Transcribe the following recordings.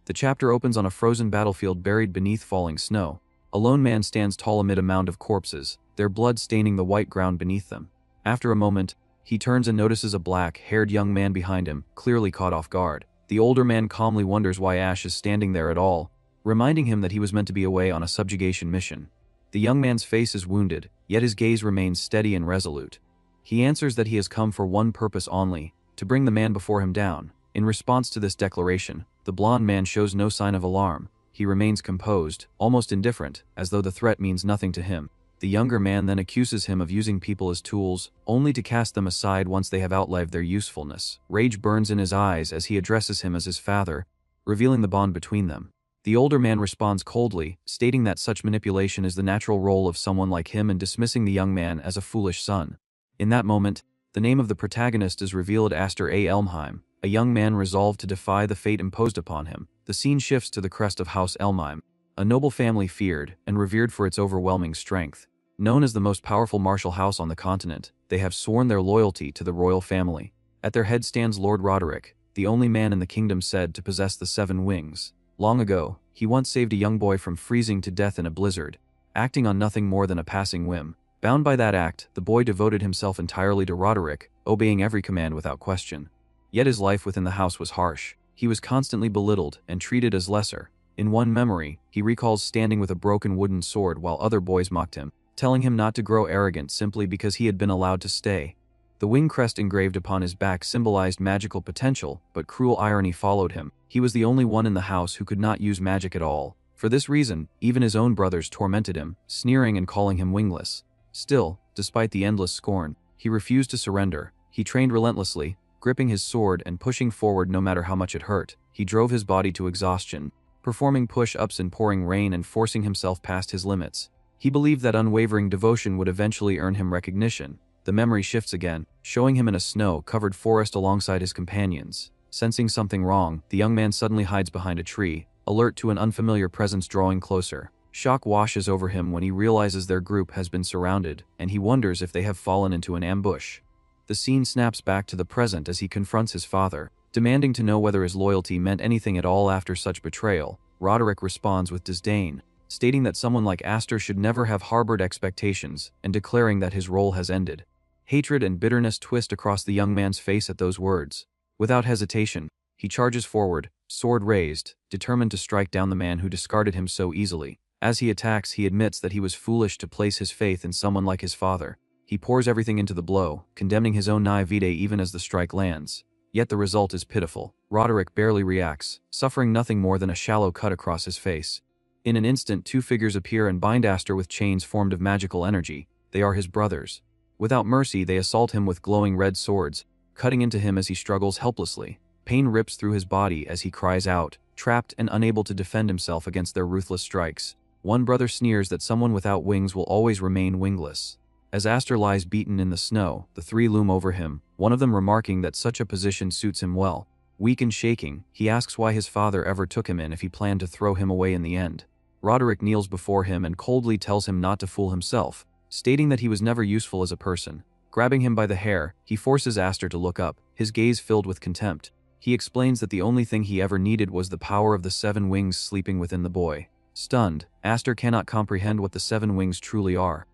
The chapter opens on a frozen battlefield buried beneath falling snow. A lone man stands tall amid a mound of corpses, their blood staining the white ground beneath them. After a moment, he turns and notices a black-haired young man behind him, clearly caught off guard. The older man calmly wonders why Ash is standing there at all, reminding him that he was meant to be away on a subjugation mission. The young man's face is wounded, yet his gaze remains steady and resolute. He answers that he has come for one purpose only, to bring the man before him down. In response to this declaration, the blond man shows no sign of alarm. He remains composed, almost indifferent, as though the threat means nothing to him. The younger man then accuses him of using people as tools, only to cast them aside once they have outlived their usefulness. Rage burns in his eyes as he addresses him as his father, revealing the bond between them. The older man responds coldly, stating that such manipulation is the natural role of someone like him and dismissing the young man as a foolish son. In that moment, the name of the protagonist is revealed: Aster A. Elmheim, a young man resolved to defy the fate imposed upon him. The scene shifts to the crest of House Elmheim, a noble family feared and revered for its overwhelming strength. Known as the most powerful martial house on the continent, they have sworn their loyalty to the royal family. At their head stands Lord Roderick, the only man in the kingdom said to possess the 7 wings. Long ago, he once saved a young boy from freezing to death in a blizzard, acting on nothing more than a passing whim. Bound by that act, the boy devoted himself entirely to Roderick, obeying every command without question. Yet his life within the house was harsh. He was constantly belittled and treated as lesser. In one memory, he recalls standing with a broken wooden sword while other boys mocked him, telling him not to grow arrogant simply because he had been allowed to stay. The wing crest engraved upon his back symbolized magical potential, but cruel irony followed him. He was the only one in the house who could not use magic at all. For this reason, even his own brothers tormented him, sneering and calling him wingless. Still, despite the endless scorn, he refused to surrender. He trained relentlessly, gripping his sword and pushing forward no matter how much it hurt. He drove his body to exhaustion, performing push-ups in pouring rain and forcing himself past his limits. He believed that unwavering devotion would eventually earn him recognition. The memory shifts again, showing him in a snow-covered forest alongside his companions. Sensing something wrong, the young man suddenly hides behind a tree, alert to an unfamiliar presence drawing closer. Shock washes over him when he realizes their group has been surrounded, and he wonders if they have fallen into an ambush. The scene snaps back to the present as he confronts his father, demanding to know whether his loyalty meant anything at all after such betrayal. Roderick responds with disdain, stating that someone like Aster should never have harbored expectations, and declaring that his role has ended. Hatred and bitterness twist across the young man's face at those words. Without hesitation, he charges forward, sword raised, determined to strike down the man who discarded him so easily. As he attacks, he admits that he was foolish to place his faith in someone like his father. He pours everything into the blow, condemning his own naivete even as the strike lands. Yet the result is pitiful. Roderick barely reacts, suffering nothing more than a shallow cut across his face. In an instant, 2 figures appear and bind Aster with chains formed of magical energy. They are his brothers. Without mercy, they assault him with glowing red swords, cutting into him as he struggles helplessly. Pain rips through his body as he cries out, trapped and unable to defend himself against their ruthless strikes. One brother sneers that someone without wings will always remain wingless. As Aster lies beaten in the snow, the 3 loom over him, one of them remarking that such a position suits him well. Weak and shaking, he asks why his father ever took him in if he planned to throw him away in the end. Roderick kneels before him and coldly tells him not to fool himself, stating that he was never useful as a person. Grabbing him by the hair, he forces Aster to look up, his gaze filled with contempt. He explains that the only thing he ever needed was the power of the 7 wings sleeping within the boy. Stunned, Aster cannot comprehend what the 7 wings truly are.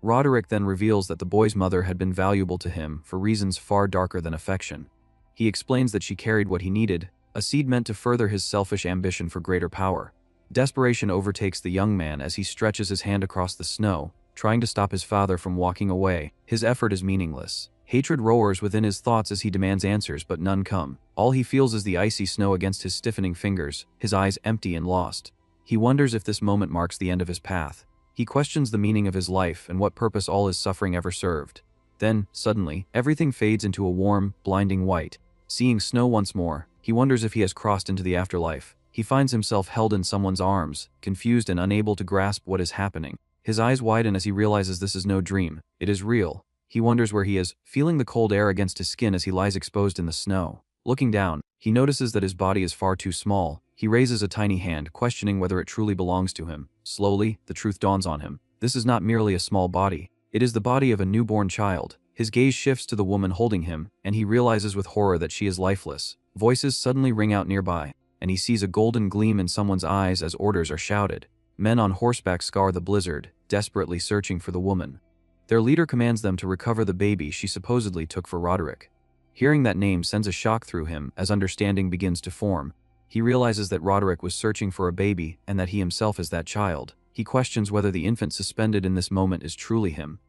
Roderick then reveals that the boy's mother had been valuable to him for reasons far darker than affection. He explains that she carried what he needed, a seed meant to further his selfish ambition for greater power. Desperation overtakes the young man as he stretches his hand across the snow, trying to stop his father from walking away. His effort is meaningless. Hatred roars within his thoughts as he demands answers, but none come. All he feels is the icy snow against his stiffening fingers, his eyes empty and lost. He wonders if this moment marks the end of his path. He questions the meaning of his life and what purpose all his suffering ever served. Then, suddenly, everything fades into a warm, blinding white. Seeing snow once more, he wonders if he has crossed into the afterlife. He finds himself held in someone's arms, confused and unable to grasp what is happening. His eyes widen as he realizes this is no dream. It is real. He wonders where he is, feeling the cold air against his skin as he lies exposed in the snow. Looking down, he notices that his body is far too small. He raises a tiny hand, questioning whether it truly belongs to him. Slowly, the truth dawns on him. This is not merely a small body. It is the body of a newborn child. His gaze shifts to the woman holding him, and he realizes with horror that she is lifeless. Voices suddenly ring out nearby. and he sees a golden gleam in someone's eyes as orders are shouted. Men on horseback scour the blizzard, desperately searching for the woman. Their leader commands them to recover the baby she supposedly took for Roderick. Hearing that name sends a shock through him as understanding begins to form. He realizes that Roderick was searching for a baby and that he himself is that child. He questions whether the infant suspended in this moment is truly him.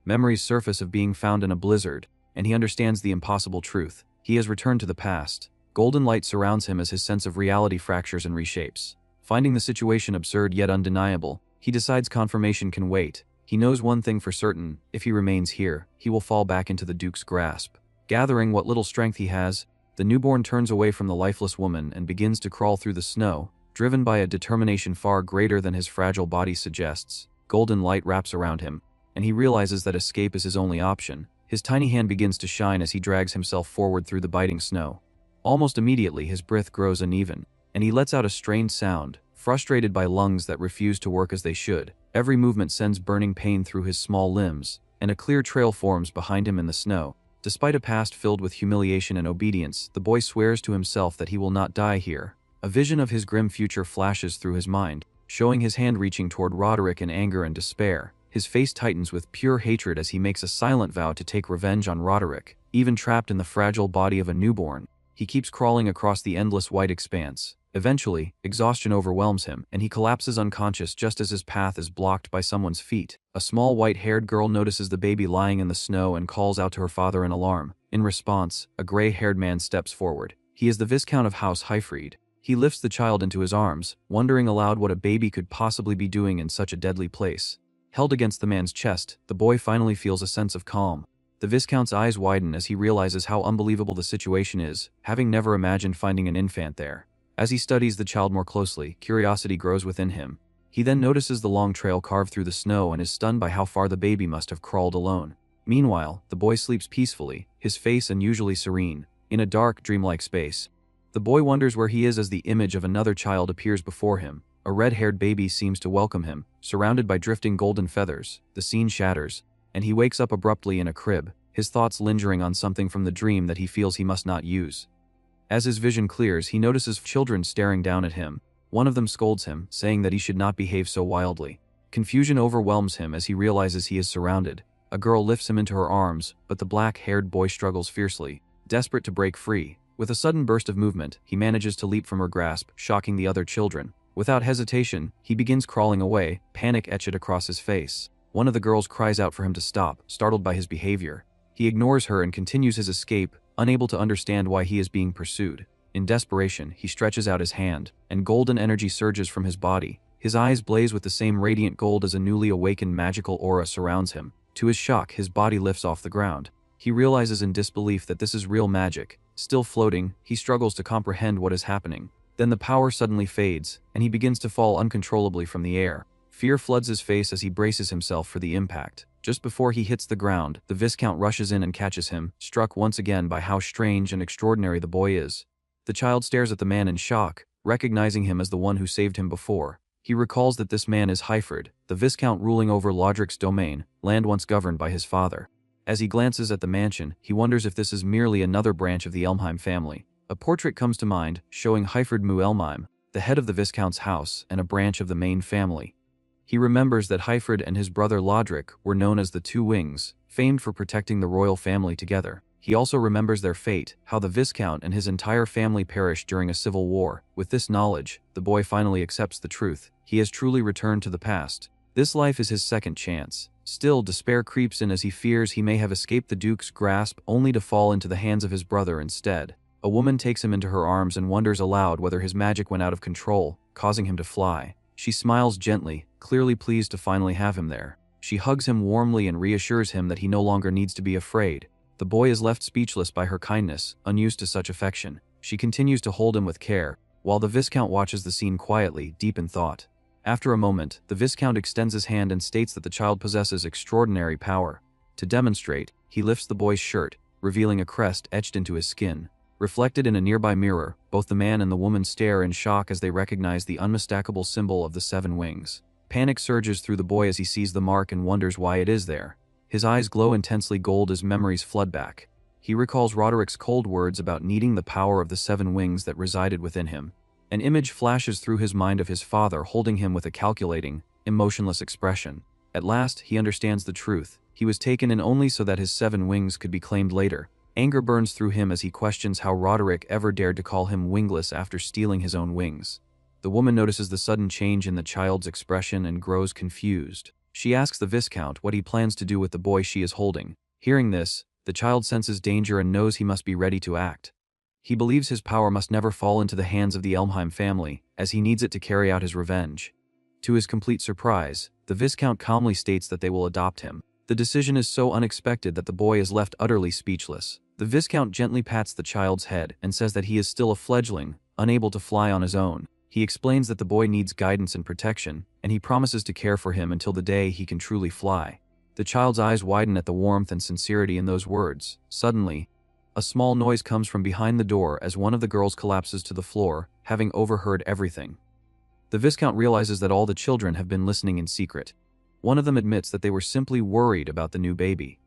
Memories surface of being found in a blizzard, and he understands the impossible truth. He has returned to the past. Golden light surrounds him as his sense of reality fractures and reshapes. Finding the situation absurd yet undeniable, he decides confirmation can wait. He knows one thing for certain: if he remains here, he will fall back into the Duke's grasp. Gathering what little strength he has, the newborn turns away from the lifeless woman and begins to crawl through the snow, driven by a determination far greater than his fragile body suggests. Golden light wraps around him, and he realizes that escape is his only option. His tiny hand begins to shine as he drags himself forward through the biting snow. Almost immediately his breath grows uneven, and he lets out a strained sound, frustrated by lungs that refuse to work as they should. Every movement sends burning pain through his small limbs, and a clear trail forms behind him in the snow. Despite a past filled with humiliation and obedience, the boy swears to himself that he will not die here. A vision of his grim future flashes through his mind, showing his hand reaching toward Roderick in anger and despair. His face tightens with pure hatred as he makes a silent vow to take revenge on Roderick. Even trapped in the fragile body of a newborn, he keeps crawling across the endless white expanse. Eventually, exhaustion overwhelms him, and he collapses unconscious just as his path is blocked by someone's feet. A small white-haired girl notices the baby lying in the snow and calls out to her father in alarm. In response, a gray-haired man steps forward. He is the Viscount of House Highfried. He lifts the child into his arms, wondering aloud what a baby could possibly be doing in such a deadly place. Held against the man's chest, the boy finally feels a sense of calm. The Viscount's eyes widen as he realizes how unbelievable the situation is, having never imagined finding an infant there. As he studies the child more closely, curiosity grows within him. He then notices the long trail carved through the snow and is stunned by how far the baby must have crawled alone. Meanwhile, the boy sleeps peacefully, his face unusually serene, in a dark, dreamlike space. The boy wonders where he is as the image of another child appears before him. A red-haired baby seems to welcome him, surrounded by drifting golden feathers. The scene shatters, and he wakes up abruptly in a crib, his thoughts lingering on something from the dream that he feels he must not use. As his vision clears, he notices children staring down at him. One of them scolds him, saying that he should not behave so wildly. Confusion overwhelms him as he realizes he is surrounded. A girl lifts him into her arms, but the black-haired boy struggles fiercely, desperate to break free. With a sudden burst of movement, he manages to leap from her grasp, shocking the other children. Without hesitation, he begins crawling away, panic etched across his face. One of the girls cries out for him to stop, startled by his behavior. He ignores her and continues his escape, unable to understand why he is being pursued. In desperation, he stretches out his hand, and golden energy surges from his body. His eyes blaze with the same radiant gold as a newly awakened magical aura surrounds him. To his shock, his body lifts off the ground. He realizes in disbelief that this is real magic. Still floating, he struggles to comprehend what is happening. Then the power suddenly fades, and he begins to fall uncontrollably from the air. Fear floods his face as he braces himself for the impact. Just before he hits the ground, the Viscount rushes in and catches him, struck once again by how strange and extraordinary the boy is. The child stares at the man in shock, recognizing him as the one who saved him before. He recalls that this man is Highfried, the Viscount ruling over Lodric's domain, land once governed by his father. As he glances at the mansion, he wonders if this is merely another branch of the Elmheim family. A portrait comes to mind, showing Highfried Mu-Elmheim, the head of the Viscount's house and a branch of the main family. He remembers that Highfried and his brother Lodric were known as the Two Wings, famed for protecting the royal family together. He also remembers their fate, how the Viscount and his entire family perished during a civil war. With this knowledge, the boy finally accepts the truth. He has truly returned to the past. This life is his second chance. Still, despair creeps in as he fears he may have escaped the Duke's grasp only to fall into the hands of his brother instead. A woman takes him into her arms and wonders aloud whether his magic went out of control, causing him to fly. She smiles gently, clearly pleased to finally have him there. She hugs him warmly and reassures him that he no longer needs to be afraid. The boy is left speechless by her kindness, unused to such affection. She continues to hold him with care, while the Viscount watches the scene quietly, deep in thought. After a moment, the Viscount extends his hand and states that the child possesses extraordinary power. To demonstrate, he lifts the boy's shirt, revealing a crest etched into his skin. Reflected in a nearby mirror, both the man and the woman stare in shock as they recognize the unmistakable symbol of the 7 wings. Panic surges through the boy as he sees the mark and wonders why it is there. His eyes glow intensely gold as memories flood back. He recalls Roderic's cold words about needing the power of the 7 wings that resided within him. An image flashes through his mind of his father holding him with a calculating, emotionless expression. At last, he understands the truth. He was taken in only so that his 7 wings could be claimed later. Anger burns through him as he questions how Roderick ever dared to call him wingless after stealing his own wings. The woman notices the sudden change in the child's expression and grows confused. She asks the Viscount what he plans to do with the boy she is holding. Hearing this, the child senses danger and knows he must be ready to act. He believes his power must never fall into the hands of the Elmheim family, as he needs it to carry out his revenge. To his complete surprise, the Viscount calmly states that they will adopt him. The decision is so unexpected that the boy is left utterly speechless. The Viscount gently pats the child's head and says that he is still a fledgling, unable to fly on his own. He explains that the boy needs guidance and protection, and he promises to care for him until the day he can truly fly. The child's eyes widen at the warmth and sincerity in those words. Suddenly, a small noise comes from behind the door as one of the girls collapses to the floor, having overheard everything. The Viscount realizes that all the children have been listening in secret. One of them admits that they were simply worried about the new baby.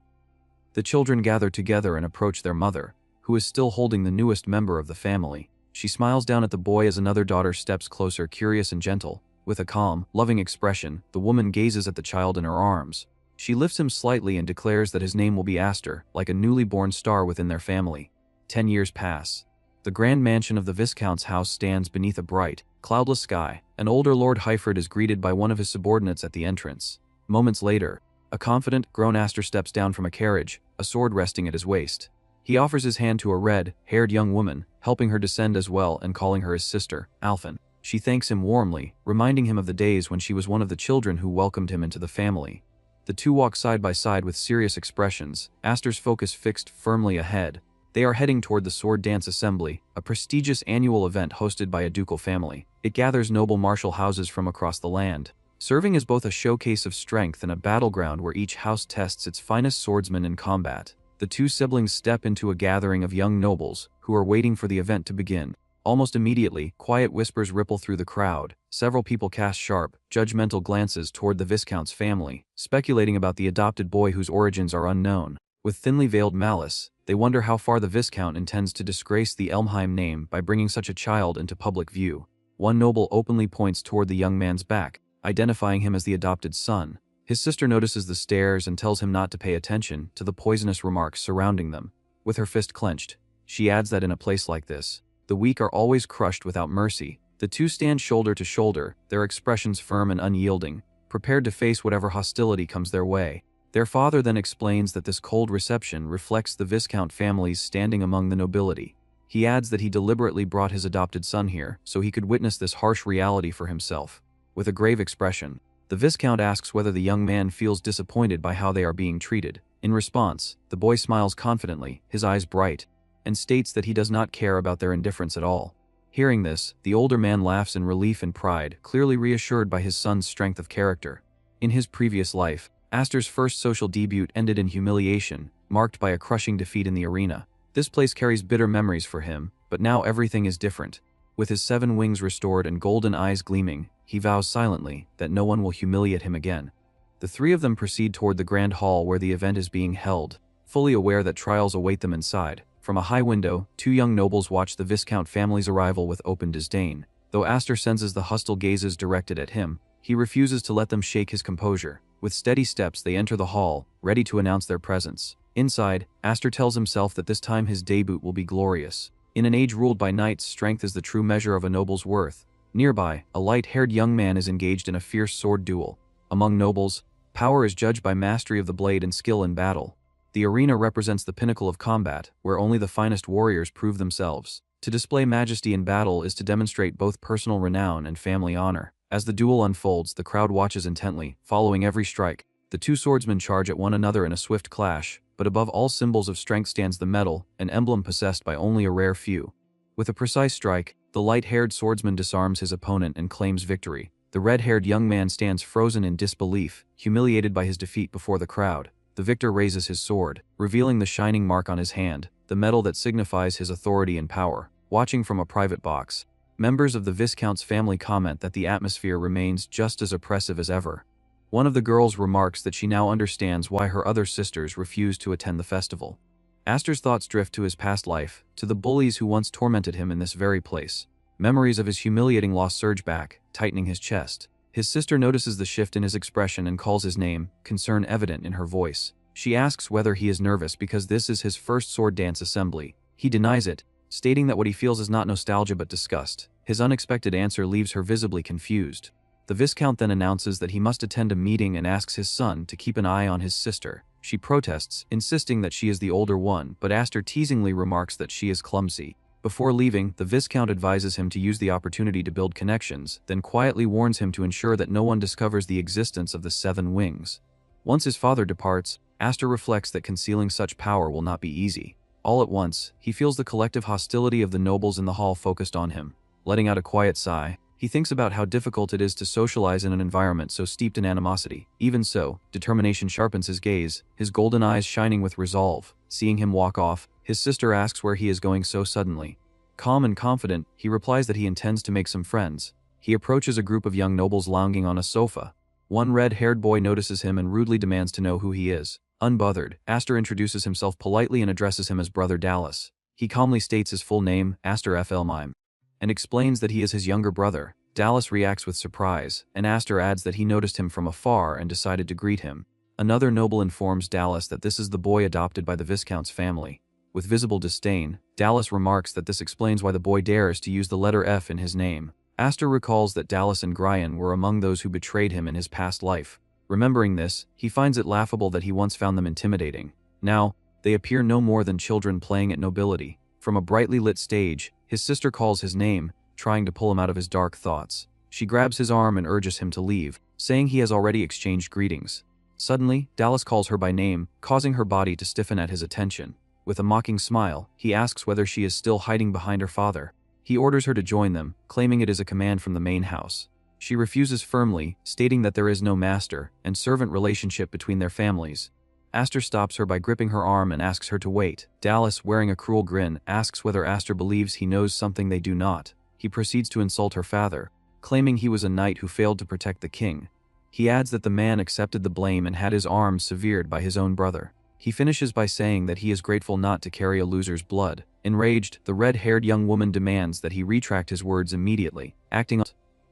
The children gather together and approach their mother, who is still holding the newest member of the family. She smiles down at the boy as another daughter steps closer, curious and gentle. With a calm, loving expression, the woman gazes at the child in her arms. She lifts him slightly and declares that his name will be Aster, like a newly born star within their family. 10 years pass. The grand mansion of the Viscount's house stands beneath a bright, cloudless sky. An older Lord Hyford is greeted by one of his subordinates at the entrance. Moments later, a confident, grown Aster steps down from a carriage, a sword resting at his waist. He offers his hand to a red-haired young woman, helping her descend as well and calling her his sister, Alphen. She thanks him warmly, reminding him of the days when she was one of the children who welcomed him into the family. The two walk side by side with serious expressions, Aster's focus fixed firmly ahead. They are heading toward the Sword Dance Assembly, a prestigious annual event hosted by a ducal family. It gathers noble martial houses from across the land, serving as both a showcase of strength and a battleground where each house tests its finest swordsmen in combat. The two siblings step into a gathering of young nobles, who are waiting for the event to begin. Almost immediately, quiet whispers ripple through the crowd. Several people cast sharp, judgmental glances toward the Viscount's family, speculating about the adopted boy whose origins are unknown. With thinly veiled malice, they wonder how far the Viscount intends to disgrace the Elmheim name by bringing such a child into public view. One noble openly points toward the young man's back, identifying him as the adopted son. His sister notices the stares and tells him not to pay attention to the poisonous remarks surrounding them. With her fist clenched, she adds that in a place like this, the weak are always crushed without mercy. The two stand shoulder to shoulder, their expressions firm and unyielding, prepared to face whatever hostility comes their way. Their father then explains that this cold reception reflects the Viscount family's standing among the nobility. He adds that he deliberately brought his adopted son here so he could witness this harsh reality for himself. With a grave expression, the Viscount asks whether the young man feels disappointed by how they are being treated. In response, the boy smiles confidently, his eyes bright, and states that he does not care about their indifference at all. Hearing this, the older man laughs in relief and pride, clearly reassured by his son's strength of character. In his previous life, Aster's first social debut ended in humiliation, marked by a crushing defeat in the arena. This place carries bitter memories for him, but now everything is different. With his 7 wings restored and golden eyes gleaming, he vows silently that no one will humiliate him again. The 3 of them proceed toward the grand hall where the event is being held, fully aware that trials await them inside. From a high window, 2 young nobles watch the Viscount family's arrival with open disdain. Though Aster senses the hostile gazes directed at him, he refuses to let them shake his composure. With steady steps they enter the hall, ready to announce their presence. Inside, Aster tells himself that this time his debut will be glorious. In an age ruled by knights, strength is the true measure of a noble's worth. Nearby, a light-haired young man is engaged in a fierce sword duel. Among nobles, power is judged by mastery of the blade and skill in battle. The arena represents the pinnacle of combat, where only the finest warriors prove themselves. To display majesty in battle is to demonstrate both personal renown and family honor. As the duel unfolds, the crowd watches intently, following every strike. The 2 swordsmen charge at one another in a swift clash, but above all symbols of strength stands the medal, an emblem possessed by only a rare few. With a precise strike, the light-haired swordsman disarms his opponent and claims victory. The red-haired young man stands frozen in disbelief, humiliated by his defeat before the crowd. The victor raises his sword, revealing the shining mark on his hand, the medal that signifies his authority and power. Watching from a private box, members of the Viscount's family comment that the atmosphere remains just as oppressive as ever. One of the girls remarks that she now understands why her other sisters refused to attend the festival. Aster's thoughts drift to his past life, to the bullies who once tormented him in this very place. Memories of his humiliating loss surge back, tightening his chest. His sister notices the shift in his expression and calls his name, concern evident in her voice. She asks whether he is nervous because this is his first sword dance assembly. He denies it, stating that what he feels is not nostalgia but disgust. His unexpected answer leaves her visibly confused. The Viscount then announces that he must attend a meeting and asks his son to keep an eye on his sister. She protests, insisting that she is the older one, but Aster teasingly remarks that she is clumsy. Before leaving, the Viscount advises him to use the opportunity to build connections, then quietly warns him to ensure that no one discovers the existence of the 7 wings. Once his father departs, Aster reflects that concealing such power will not be easy. All at once, he feels the collective hostility of the nobles in the hall focused on him. Letting out a quiet sigh, he thinks about how difficult it is to socialize in an environment so steeped in animosity. Even so, determination sharpens his gaze, his golden eyes shining with resolve. Seeing him walk off, his sister asks where he is going so suddenly. Calm and confident, he replies that he intends to make some friends. He approaches a group of young nobles lounging on a sofa. One red-haired boy notices him and rudely demands to know who he is. Unbothered, Aster introduces himself politely and addresses him as Brother Dallas. He calmly states his full name, Aster F. Elmheim, and explains that he is his younger brother. Dallas reacts with surprise, and Aster adds that he noticed him from afar and decided to greet him. Another noble informs Dallas that this is the boy adopted by the Viscount's family. With visible disdain, Dallas remarks that this explains why the boy dares to use the letter F in his name. Aster recalls that Dallas and Gryan were among those who betrayed him in his past life. Remembering this, he finds it laughable that he once found them intimidating. Now, they appear no more than children playing at nobility. From a brightly lit stage, his sister calls his name, trying to pull him out of his dark thoughts. She grabs his arm and urges him to leave, saying he has already exchanged greetings. Suddenly, Dallas calls her by name, causing her body to stiffen at his attention. With a mocking smile, he asks whether she is still hiding behind her father. He orders her to join them, claiming it is a command from the main house. She refuses firmly, stating that there is no master and servant relationship between their families. Aster stops her by gripping her arm and asks her to wait. Dallas, wearing a cruel grin, asks whether Aster believes he knows something they do not. He proceeds to insult her father, claiming he was a knight who failed to protect the king. He adds that the man accepted the blame and had his arm severed by his own brother. He finishes by saying that he is grateful not to carry a loser's blood. Enraged, the red-haired young woman demands that he retract his words immediately. Acting on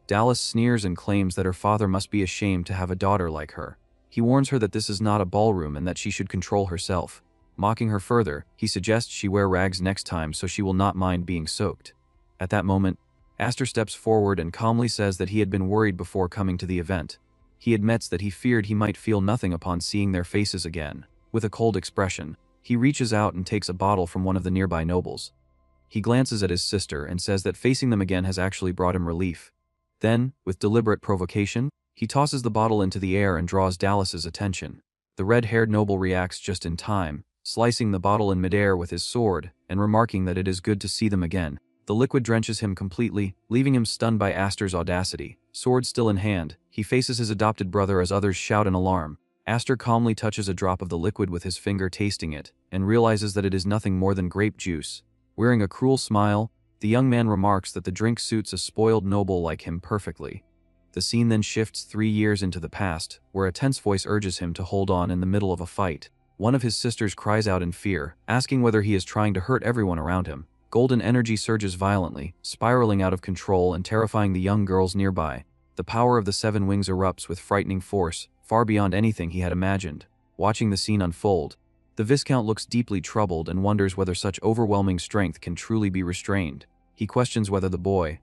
Dallas sneers and claims that her father must be ashamed to have a daughter like her. He warns her that this is not a ballroom and that she should control herself. Mocking her further, he suggests she wear rags next time so she will not mind being soaked. At that moment, Aster steps forward and calmly says that he had been worried before coming to the event. He admits that he feared he might feel nothing upon seeing their faces again. With a cold expression, he reaches out and takes a bottle from one of the nearby nobles. He glances at his sister and says that facing them again has actually brought him relief. Then, with deliberate provocation, he tosses the bottle into the air and draws Dallas's attention. The red-haired noble reacts just in time, slicing the bottle in midair with his sword and remarking that it is good to see them again. The liquid drenches him completely, leaving him stunned by Aster's audacity. Sword still in hand, he faces his adopted brother as others shout in alarm. Aster calmly touches a drop of the liquid with his finger, tasting it, and realizes that it is nothing more than grape juice. Wearing a cruel smile, the young man remarks that the drink suits a spoiled noble like him perfectly. The scene then shifts 3 years into the past, where a tense voice urges him to hold on in the middle of a fight. One of his sisters cries out in fear, asking whether he is trying to hurt everyone around him. Golden energy surges violently, spiraling out of control and terrifying the young girls nearby. The power of the 7 wings erupts with frightening force, far beyond anything he had imagined. Watching the scene unfold, the Viscount looks deeply troubled and wonders whether such overwhelming strength can truly be restrained. He questions whether the boy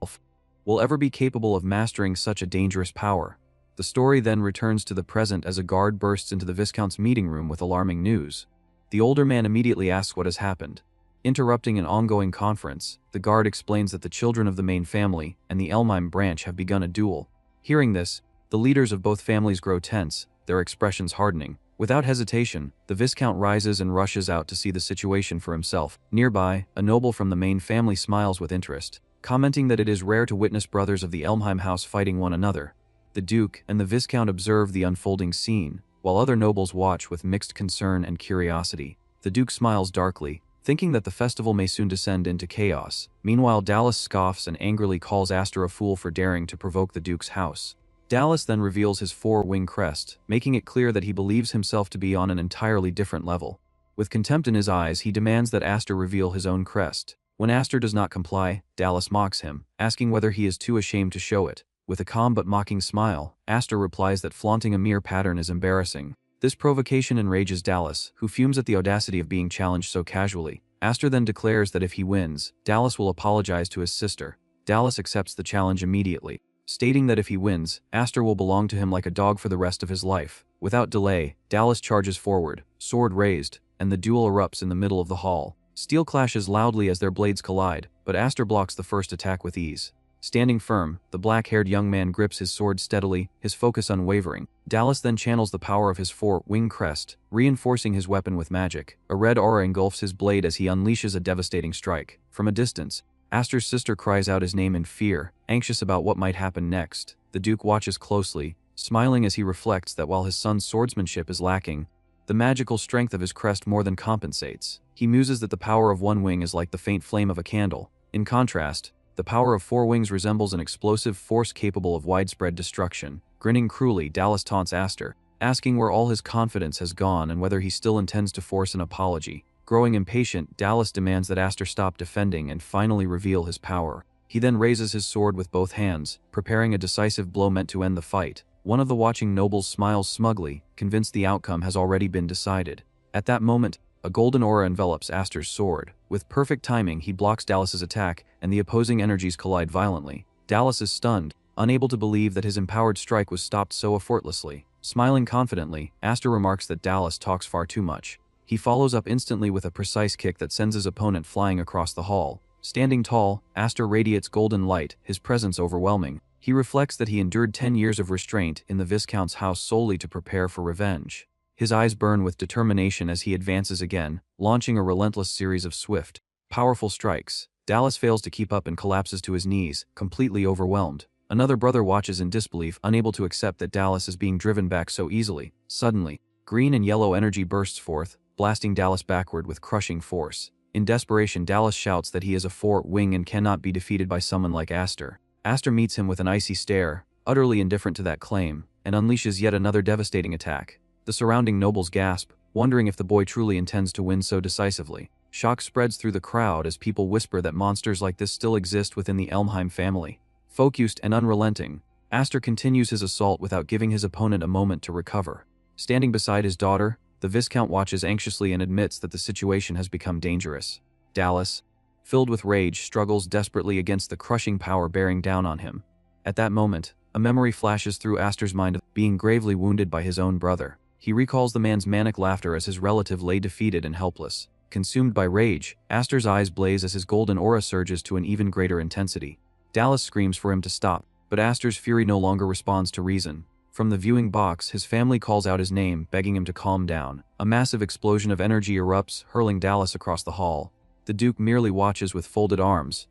will ever be capable of mastering such a dangerous power. The story then returns to the present as a guard bursts into the Viscount's meeting room with alarming news. The older man immediately asks what has happened. Interrupting an ongoing conference, the guard explains that the children of the main family and the Elmheim branch have begun a duel. Hearing this, the leaders of both families grow tense, their expressions hardening. Without hesitation, the Viscount rises and rushes out to see the situation for himself. Nearby, a noble from the main family smiles with interest, commenting that it is rare to witness brothers of the Elmheim house fighting one another. The Duke and the Viscount observe the unfolding scene, while other nobles watch with mixed concern and curiosity. The Duke smiles darkly, thinking that the festival may soon descend into chaos. Meanwhile, Dallas scoffs and angrily calls Aster a fool for daring to provoke the Duke's house. Dallas then reveals his 4-wing crest, making it clear that he believes himself to be on an entirely different level. With contempt in his eyes, he demands that Aster reveal his own crest. When Aster does not comply, Dallas mocks him, asking whether he is too ashamed to show it. With a calm but mocking smile, Aster replies that flaunting a mere pattern is embarrassing. This provocation enrages Dallas, who fumes at the audacity of being challenged so casually. Aster then declares that if he wins, Dallas will apologize to his sister. Dallas accepts the challenge immediately, stating that if he wins, Aster will belong to him like a dog for the rest of his life. Without delay, Dallas charges forward, sword raised, and the duel erupts in the middle of the hall. Steel clashes loudly as their blades collide, but Aster blocks the first attack with ease. Standing firm, the black-haired young man grips his sword steadily, his focus unwavering. Dallas then channels the power of his four-wing crest, reinforcing his weapon with magic. A red aura engulfs his blade as he unleashes a devastating strike. From a distance, Aster's sister cries out his name in fear, anxious about what might happen next. The Duke watches closely, smiling as he reflects that while his son's swordsmanship is lacking, the magical strength of his crest more than compensates. He muses that the power of one wing is like the faint flame of a candle. In contrast, the power of four wings resembles an explosive force capable of widespread destruction. Grinning cruelly, Dallas taunts Aster, asking where all his confidence has gone and whether he still intends to force an apology. Growing impatient, Dallas demands that Aster stop defending and finally reveal his power. He then raises his sword with both hands, preparing a decisive blow meant to end the fight. One of the watching nobles smiles smugly, convinced the outcome has already been decided. At that moment, a golden aura envelops Aster's sword. With perfect timing, he blocks Dallas's attack, and the opposing energies collide violently. Dallas is stunned, unable to believe that his empowered strike was stopped so effortlessly. Smiling confidently, Aster remarks that Dallas talks far too much. He follows up instantly with a precise kick that sends his opponent flying across the hall. Standing tall, Aster radiates golden light, his presence overwhelming. He reflects that he endured 10 years of restraint in the Viscount's house solely to prepare for revenge. His eyes burn with determination as he advances again, launching a relentless series of swift, powerful strikes. Dallas fails to keep up and collapses to his knees, completely overwhelmed. Another brother watches in disbelief, unable to accept that Dallas is being driven back so easily. Suddenly, green and yellow energy bursts forth, blasting Dallas backward with crushing force. In desperation, Dallas shouts that he is a four-wing and cannot be defeated by someone like Aster. Aster meets him with an icy stare, utterly indifferent to that claim, and unleashes yet another devastating attack. The surrounding nobles gasp, wondering if the boy truly intends to win so decisively. Shock spreads through the crowd as people whisper that monsters like this still exist within the Elmheim family. Focused and unrelenting, Aster continues his assault without giving his opponent a moment to recover. Standing beside his daughter, the Viscount watches anxiously and admits that the situation has become dangerous. Dallas, filled with rage, struggles desperately against the crushing power bearing down on him. At that moment, a memory flashes through Aster's mind of being gravely wounded by his own brother. He recalls the man's manic laughter as his relative lay defeated and helpless. Consumed by rage, Aster's eyes blaze as his golden aura surges to an even greater intensity. Dallas screams for him to stop, but Aster's fury no longer responds to reason. From the viewing box, his family calls out his name, begging him to calm down. A massive explosion of energy erupts, hurling Dallas across the hall. The Duke merely watches with folded arms.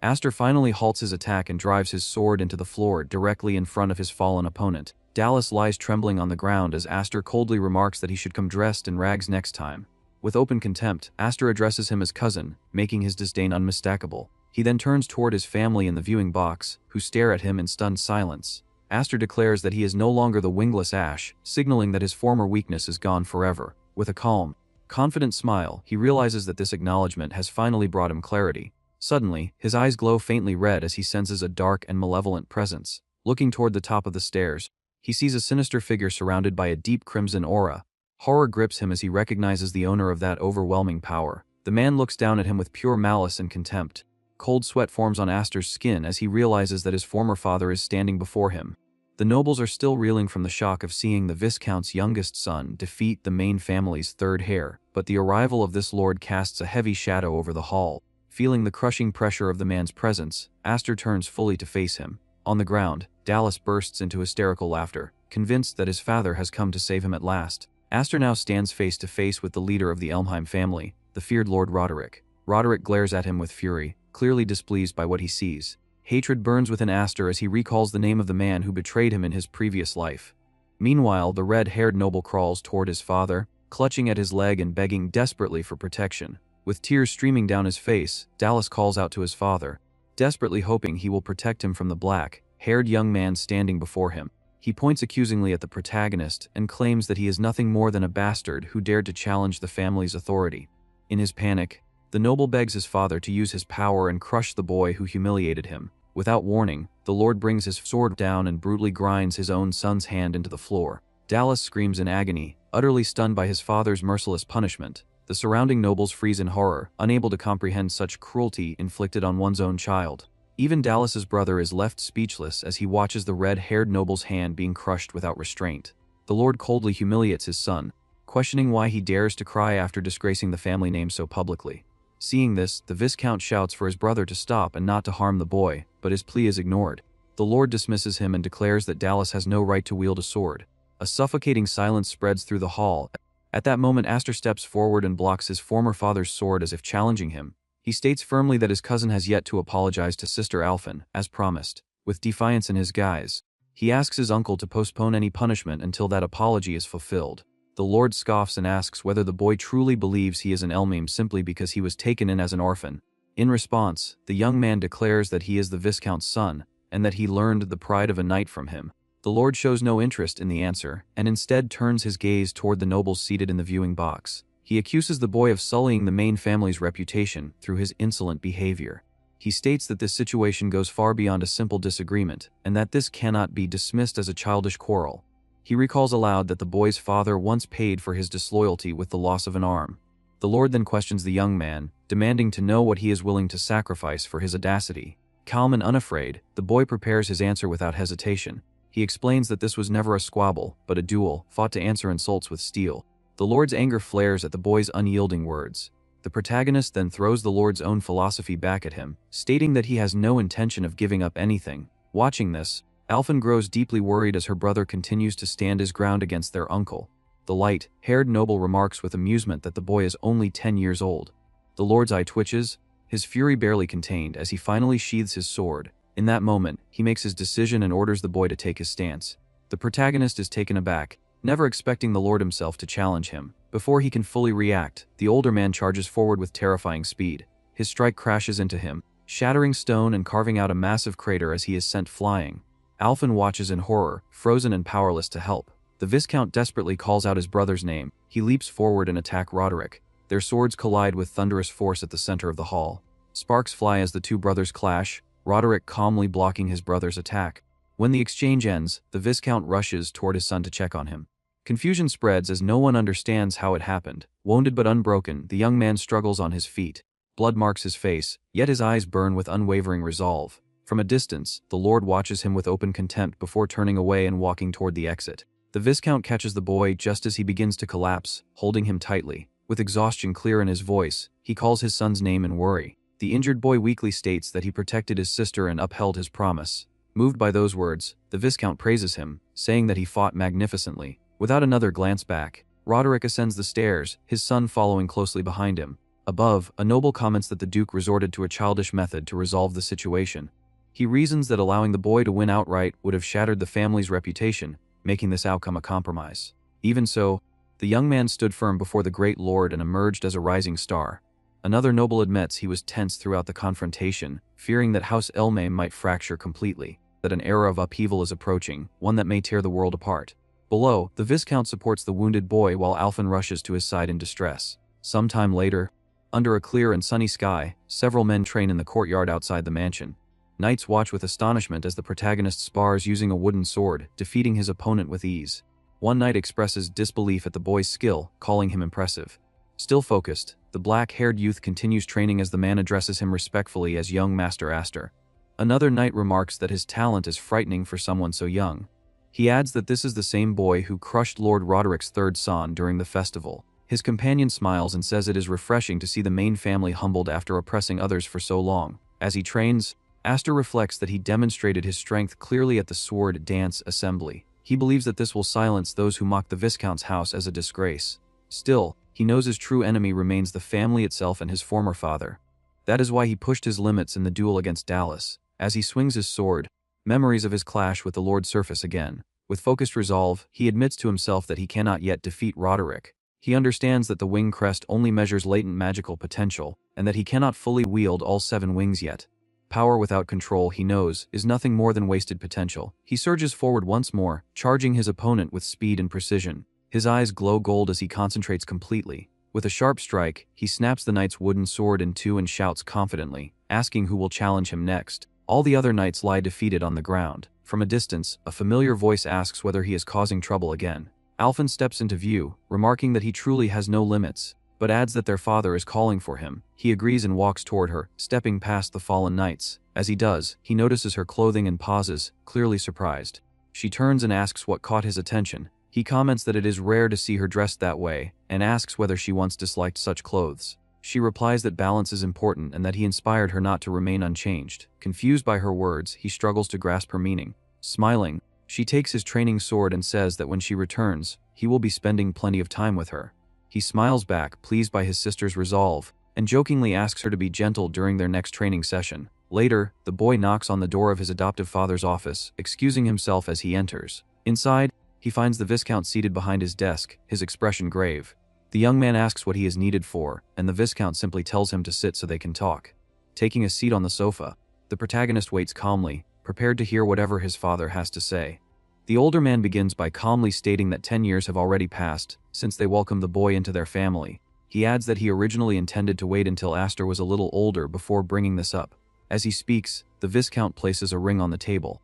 Aster finally halts his attack and drives his sword into the floor directly in front of his fallen opponent. Dallas lies trembling on the ground as Aster coldly remarks that he should come dressed in rags next time. With open contempt, Aster addresses him as cousin, making his disdain unmistakable. He then turns toward his family in the viewing box, who stare at him in stunned silence. Aster declares that he is no longer the wingless ash, signaling that his former weakness is gone forever. With a calm, confident smile, he realizes that this acknowledgement has finally brought him clarity. Suddenly, his eyes glow faintly red as he senses a dark and malevolent presence. Looking toward the top of the stairs, he sees a sinister figure surrounded by a deep crimson aura. Horror grips him as he recognizes the owner of that overwhelming power. The man looks down at him with pure malice and contempt. Cold sweat forms on Aster's skin as he realizes that his former father is standing before him. The nobles are still reeling from the shock of seeing the Viscount's youngest son defeat the main family's third heir, but the arrival of this lord casts a heavy shadow over the hall. Feeling the crushing pressure of the man's presence, Aster turns fully to face him. On the ground, Dallas bursts into hysterical laughter, convinced that his father has come to save him at last. Aster now stands face to face with the leader of the Elmheim family, the feared Lord Roderick. Roderick glares at him with fury, clearly displeased by what he sees. Hatred burns within Aster as he recalls the name of the man who betrayed him in his previous life. Meanwhile, the red-haired noble crawls toward his father, clutching at his leg and begging desperately for protection. With tears streaming down his face, Dallas calls out to his father, desperately hoping he will protect him from the black-haired young man standing before him. He points accusingly at the protagonist and claims that he is nothing more than a bastard who dared to challenge the family's authority. In his panic, the noble begs his father to use his power and crush the boy who humiliated him. Without warning, the lord brings his sword down and brutally grinds his own son's hand into the floor. Dallas screams in agony, utterly stunned by his father's merciless punishment. The surrounding nobles freeze in horror, unable to comprehend such cruelty inflicted on one's own child. Even Dallas's brother is left speechless as he watches the red-haired noble's hand being crushed without restraint. The lord coldly humiliates his son, questioning why he dares to cry after disgracing the family name so publicly. Seeing this, the Viscount shouts for his brother to stop and not to harm the boy, but his plea is ignored. The lord dismisses him and declares that Dallas has no right to wield a sword. A suffocating silence spreads through the hall. At that moment, Aster steps forward and blocks his former father's sword as if challenging him. He states firmly that his cousin has yet to apologize to Sister Alphen, as promised. With defiance in his guise, he asks his uncle to postpone any punishment until that apology is fulfilled. The lord scoffs and asks whether the boy truly believes he is an Elmame simply because he was taken in as an orphan. In response, the young man declares that he is the Viscount's son, and that he learned the pride of a knight from him. The lord shows no interest in the answer, and instead turns his gaze toward the nobles seated in the viewing box. He accuses the boy of sullying the main family's reputation through his insolent behavior. He states that this situation goes far beyond a simple disagreement, and that this cannot be dismissed as a childish quarrel. He recalls aloud that the boy's father once paid for his disloyalty with the loss of an arm. The lord then questions the young man, demanding to know what he is willing to sacrifice for his audacity. Calm and unafraid, the boy prepares his answer without hesitation. He explains that this was never a squabble, but a duel, fought to answer insults with steel. The lord's anger flares at the boy's unyielding words. The protagonist then throws the lord's own philosophy back at him, stating that he has no intention of giving up anything. Watching this, Alphen grows deeply worried as her brother continues to stand his ground against their uncle. The light-haired noble remarks with amusement that the boy is only 10 years old. The lord's eye twitches, his fury barely contained as he finally sheathes his sword. In that moment, he makes his decision and orders the boy to take his stance. The protagonist is taken aback, never expecting the lord himself to challenge him. Before he can fully react, the older man charges forward with terrifying speed. His strike crashes into him, shattering stone and carving out a massive crater as he is sent flying. Alphen watches in horror, frozen and powerless to help. The Viscount desperately calls out his brother's name. He leaps forward and attacks Roderick. Their swords collide with thunderous force at the center of the hall. Sparks fly as the two brothers clash, Roderick calmly blocking his brother's attack. When the exchange ends, the Viscount rushes toward his son to check on him. Confusion spreads as no one understands how it happened. Wounded but unbroken, the young man struggles on his feet. Blood marks his face, yet his eyes burn with unwavering resolve. From a distance, the lord watches him with open contempt before turning away and walking toward the exit. The Viscount catches the boy just as he begins to collapse, holding him tightly. With exhaustion clear in his voice, he calls his son's name in worry. The injured boy weakly states that he protected his sister and upheld his promise. Moved by those words, the Viscount praises him, saying that he fought magnificently. Without another glance back, Roderick ascends the stairs, his son following closely behind him. Above, a noble comments that the Duke resorted to a childish method to resolve the situation. He reasons that allowing the boy to win outright would have shattered the family's reputation, making this outcome a compromise. Even so, the young man stood firm before the great lord and emerged as a rising star. Another noble admits he was tense throughout the confrontation, fearing that House Elmame might fracture completely, that an era of upheaval is approaching, one that may tear the world apart. Below, the Viscount supports the wounded boy while Alphen rushes to his side in distress. Some time later, under a clear and sunny sky, several men train in the courtyard outside the mansion. Knights watch with astonishment as the protagonist spars using a wooden sword, defeating his opponent with ease. One knight expresses disbelief at the boy's skill, calling him impressive. Still focused, the black-haired youth continues training as the man addresses him respectfully as young Master Aster. Another knight remarks that his talent is frightening for someone so young. He adds that this is the same boy who crushed Lord Roderick's third son during the festival. His companion smiles and says it is refreshing to see the main family humbled after oppressing others for so long. As he trains, Aster reflects that he demonstrated his strength clearly at the sword dance assembly. He believes that this will silence those who mock the Viscount's house as a disgrace. Still, he knows his true enemy remains the family itself and his former father. That is why he pushed his limits in the duel against Dallas. As he swings his sword, memories of his clash with the Lord surface again. With focused resolve, he admits to himself that he cannot yet defeat Roderick. He understands that the wing crest only measures latent magical potential, and that he cannot fully wield all 7 wings yet. Power without control, he knows, is nothing more than wasted potential. He surges forward once more, charging his opponent with speed and precision. His eyes glow gold as he concentrates completely. With a sharp strike, he snaps the knight's wooden sword in two and shouts confidently, asking who will challenge him next. All the other knights lie defeated on the ground. From a distance, a familiar voice asks whether he is causing trouble again. Alphen steps into view, remarking that he truly has no limits, but adds that their father is calling for him. He agrees and walks toward her, stepping past the fallen knights. As he does, he notices her clothing and pauses, clearly surprised. She turns and asks what caught his attention. He comments that it is rare to see her dressed that way, and asks whether she once disliked such clothes. She replies that balance is important and that he inspired her not to remain unchanged. Confused by her words, he struggles to grasp her meaning. Smiling, she takes his training sword and says that when she returns, he will be spending plenty of time with her. He smiles back, pleased by his sister's resolve, and jokingly asks her to be gentle during their next training session. Later, the boy knocks on the door of his adoptive father's office, excusing himself as he enters. Inside, he finds the Viscount seated behind his desk, his expression grave. The young man asks what he is needed for, and the Viscount simply tells him to sit so they can talk. Taking a seat on the sofa, the protagonist waits calmly, prepared to hear whatever his father has to say. The older man begins by calmly stating that 10 years have already passed since they welcomed the boy into their family. He adds that he originally intended to wait until Aster was a little older before bringing this up. As he speaks, the Viscount places a ring on the table.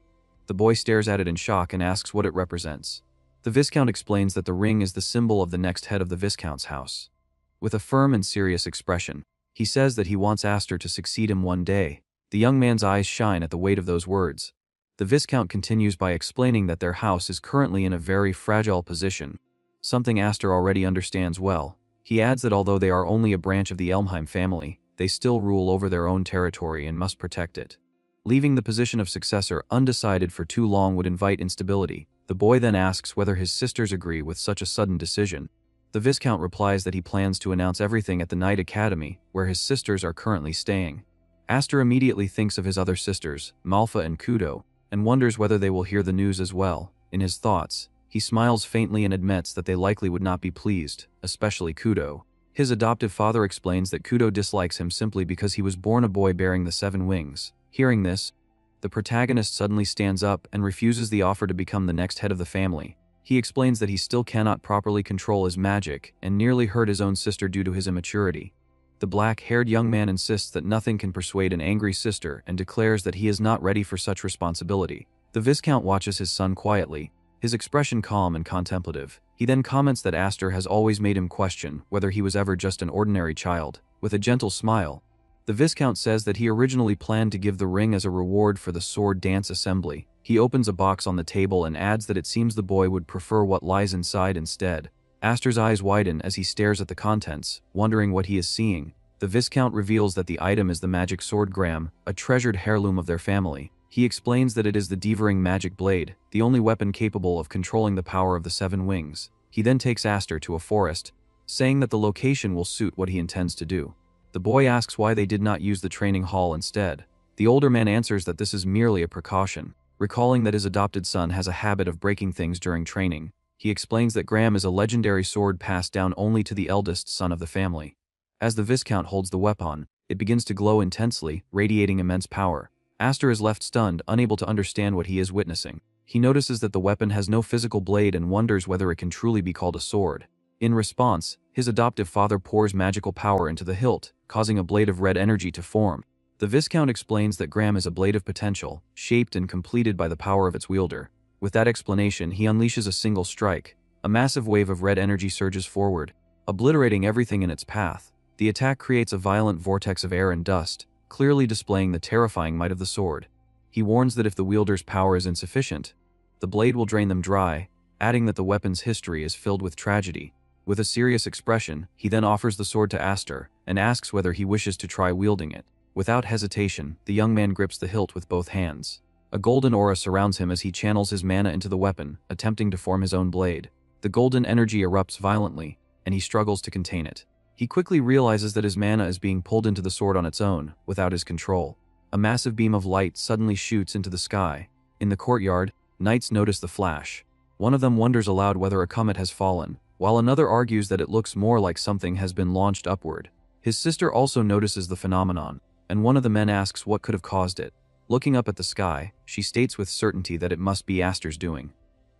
The boy stares at it in shock and asks what it represents. The Viscount explains that the ring is the symbol of the next head of the Viscount's house. With a firm and serious expression, he says that he wants Aster to succeed him one day. The young man's eyes shine at the weight of those words. The Viscount continues by explaining that their house is currently in a very fragile position, something Aster already understands well. He adds that although they are only a branch of the Elmheim family, they still rule over their own territory and must protect it. Leaving the position of successor undecided for too long would invite instability. The boy then asks whether his sisters agree with such a sudden decision. The Viscount replies that he plans to announce everything at the Knight Academy, where his sisters are currently staying. Aster immediately thinks of his other sisters, Malfa and Kudo, and wonders whether they will hear the news as well. In his thoughts, he smiles faintly and admits that they likely would not be pleased, especially Kudo. His adoptive father explains that Kudo dislikes him simply because he was born a boy bearing the 7 wings. Hearing this, the protagonist suddenly stands up and refuses the offer to become the next head of the family. He explains that he still cannot properly control his magic and nearly hurt his own sister due to his immaturity. The black-haired young man insists that nothing can persuade an angry sister and declares that he is not ready for such responsibility. The Viscount watches his son quietly, his expression calm and contemplative. He then comments that Aster has always made him question whether he was ever just an ordinary child. With a gentle smile, the Viscount says that he originally planned to give the ring as a reward for the sword dance assembly. He opens a box on the table and adds that it seems the boy would prefer what lies inside instead. Aster's eyes widen as he stares at the contents, wondering what he is seeing. The Viscount reveals that the item is the magic sword Gram, a treasured heirloom of their family. He explains that it is the Devering magic blade, the only weapon capable of controlling the power of the 7 wings. He then takes Aster to a forest, saying that the location will suit what he intends to do. The boy asks why they did not use the training hall instead. The older man answers that this is merely a precaution, recalling that his adopted son has a habit of breaking things during training. He explains that Gram is a legendary sword passed down only to the eldest son of the family. As the Viscount holds the weapon, it begins to glow intensely, radiating immense power. Aster is left stunned, unable to understand what he is witnessing. He notices that the weapon has no physical blade and wonders whether it can truly be called a sword. In response, his adoptive father pours magical power into the hilt, causing a blade of red energy to form. The Viscount explains that Gram is a blade of potential, shaped and completed by the power of its wielder. With that explanation, he unleashes a single strike. A massive wave of red energy surges forward, obliterating everything in its path. The attack creates a violent vortex of air and dust, clearly displaying the terrifying might of the sword. He warns that if the wielder's power is insufficient, the blade will drain them dry, adding that the weapon's history is filled with tragedy. With a serious expression, he then offers the sword to Aster and asks whether he wishes to try wielding it. Without hesitation, the young man grips the hilt with both hands. A golden aura surrounds him as he channels his mana into the weapon, attempting to form his own blade. The golden energy erupts violently, and he struggles to contain it. He quickly realizes that his mana is being pulled into the sword on its own, without his control. A massive beam of light suddenly shoots into the sky. In the courtyard, knights notice the flash. One of them wonders aloud whether a comet has fallen, while another argues that it looks more like something has been launched upward. His sister also notices the phenomenon, and one of the men asks what could have caused it. Looking up at the sky, she states with certainty that it must be Aster's doing.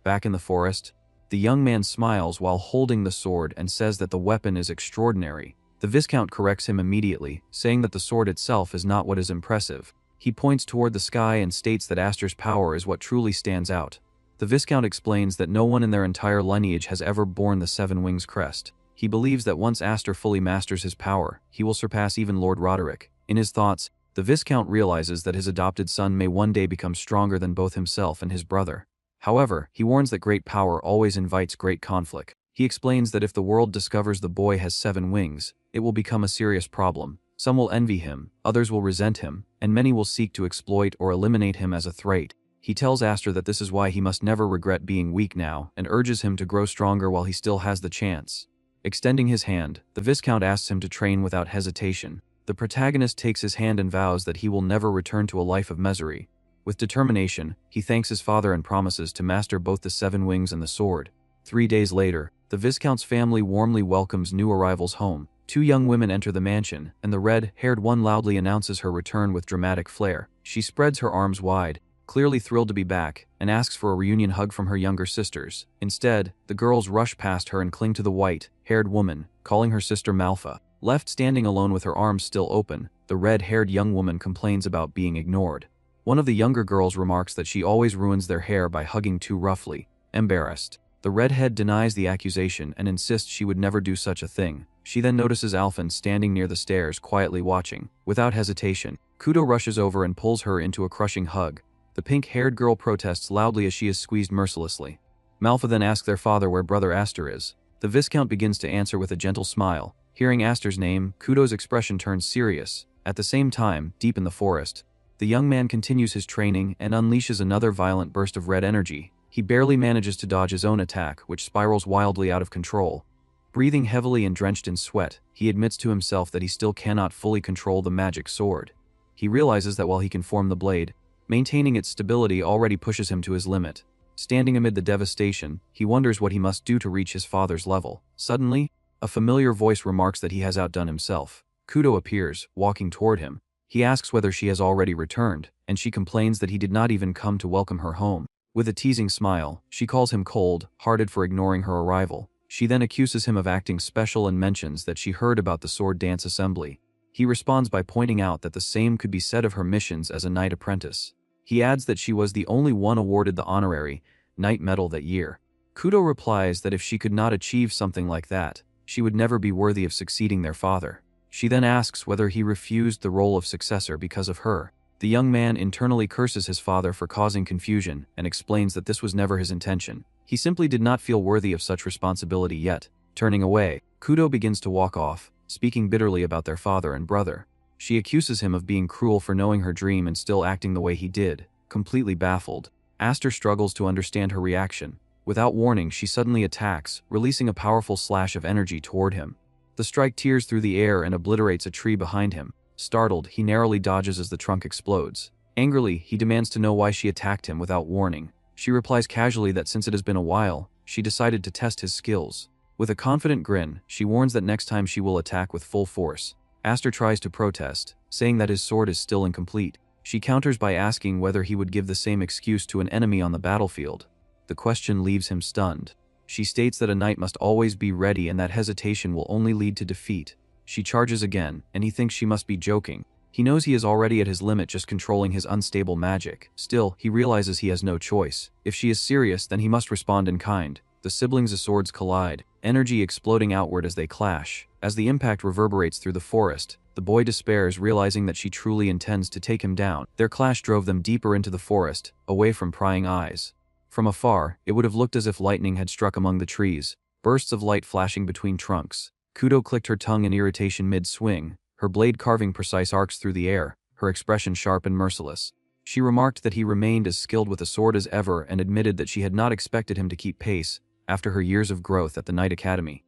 Back in the forest, The young man smiles while holding the sword and says that the weapon is extraordinary. The Viscount corrects him immediately, saying that the sword itself is not what is impressive. He points toward the sky and states that Aster's power is what truly stands out. The Viscount explains that no one in their entire lineage has ever borne the Seven Wings crest. He believes that once Aster fully masters his power, he will surpass even Lord Roderick. In his thoughts, the Viscount realizes that his adopted son may one day become stronger than both himself and his brother. However, he warns that great power always invites great conflict. He explains that if the world discovers the boy has 7 wings, it will become a serious problem. Some will envy him, others will resent him, and many will seek to exploit or eliminate him as a threat. He tells Aster that this is why he must never regret being weak now, and urges him to grow stronger while he still has the chance. Extending his hand, the Viscount asks him to train without hesitation. The protagonist takes his hand and vows that he will never return to a life of misery. With determination, he thanks his father and promises to master both the 7 wings and the sword. 3 days later, the Viscount's family warmly welcomes new arrivals home. 2 young women enter the mansion, and the red-haired one loudly announces her return with dramatic flair. She spreads her arms wide, clearly thrilled to be back, and asks for a reunion hug from her younger sisters. Instead, the girls rush past her and cling to the white-haired woman, calling her sister Malfa. Left standing alone with her arms still open, the red-haired young woman complains about being ignored. One of the younger girls remarks that she always ruins their hair by hugging too roughly. Embarrassed, the redhead denies the accusation and insists she would never do such a thing. She then notices Alphen standing near the stairs quietly watching. Without hesitation, Kudo rushes over and pulls her into a crushing hug. The pink-haired girl protests loudly as she is squeezed mercilessly. Malfa then asks their father where brother Aster is. The Viscount begins to answer with a gentle smile. Hearing Aster's name, Kudo's expression turns serious. At the same time, deep in the forest, the young man continues his training and unleashes another violent burst of red energy. He barely manages to dodge his own attack, which spirals wildly out of control. Breathing heavily and drenched in sweat, he admits to himself that he still cannot fully control the magic sword. He realizes that while he can form the blade, maintaining its stability already pushes him to his limit. Standing amid the devastation, he wonders what he must do to reach his father's level. Suddenly, a familiar voice remarks that he has outdone himself. Kudo appears, walking toward him. He asks whether she has already returned, and she complains that he did not even come to welcome her home. With a teasing smile, she calls him cold-hearted for ignoring her arrival. She then accuses him of acting special and mentions that she heard about the sword dance assembly. He responds by pointing out that the same could be said of her missions as a knight apprentice. He adds that she was the only one awarded the honorary knight medal that year. Kudo replies that if she could not achieve something like that, she would never be worthy of succeeding their father. She then asks whether he refused the role of successor because of her. The young man internally curses his father for causing confusion and explains that this was never his intention. He simply did not feel worthy of such responsibility yet. Turning away, Kudo begins to walk off, speaking bitterly about their father and brother. She accuses him of being cruel for knowing her dream and still acting the way he did. Completely baffled, Aster struggles to understand her reaction. Without warning, she suddenly attacks, releasing a powerful slash of energy toward him. The strike tears through the air and obliterates a tree behind him. Startled, he narrowly dodges as the trunk explodes. Angrily, he demands to know why she attacked him without warning. She replies casually that since it has been a while, she decided to test his skills. With a confident grin, she warns that next time she will attack with full force. Aster tries to protest, saying that his sword is still incomplete. She counters by asking whether he would give the same excuse to an enemy on the battlefield. The question leaves him stunned. She states that a knight must always be ready and that hesitation will only lead to defeat. She charges again, and he thinks she must be joking. He knows he is already at his limit just controlling his unstable magic. Still, he realizes he has no choice. If she is serious, then he must respond in kind. The siblings' swords collide, energy exploding outward as they clash. As the impact reverberates through the forest, the boy despairs, realizing that she truly intends to take him down. Their clash drove them deeper into the forest, away from prying eyes. From afar, it would have looked as if lightning had struck among the trees, bursts of light flashing between trunks. Kudo clicked her tongue in irritation mid-swing, her blade carving precise arcs through the air, her expression sharp and merciless. She remarked that he remained as skilled with a sword as ever and admitted that she had not expected him to keep pace after her years of growth at the Knight Academy.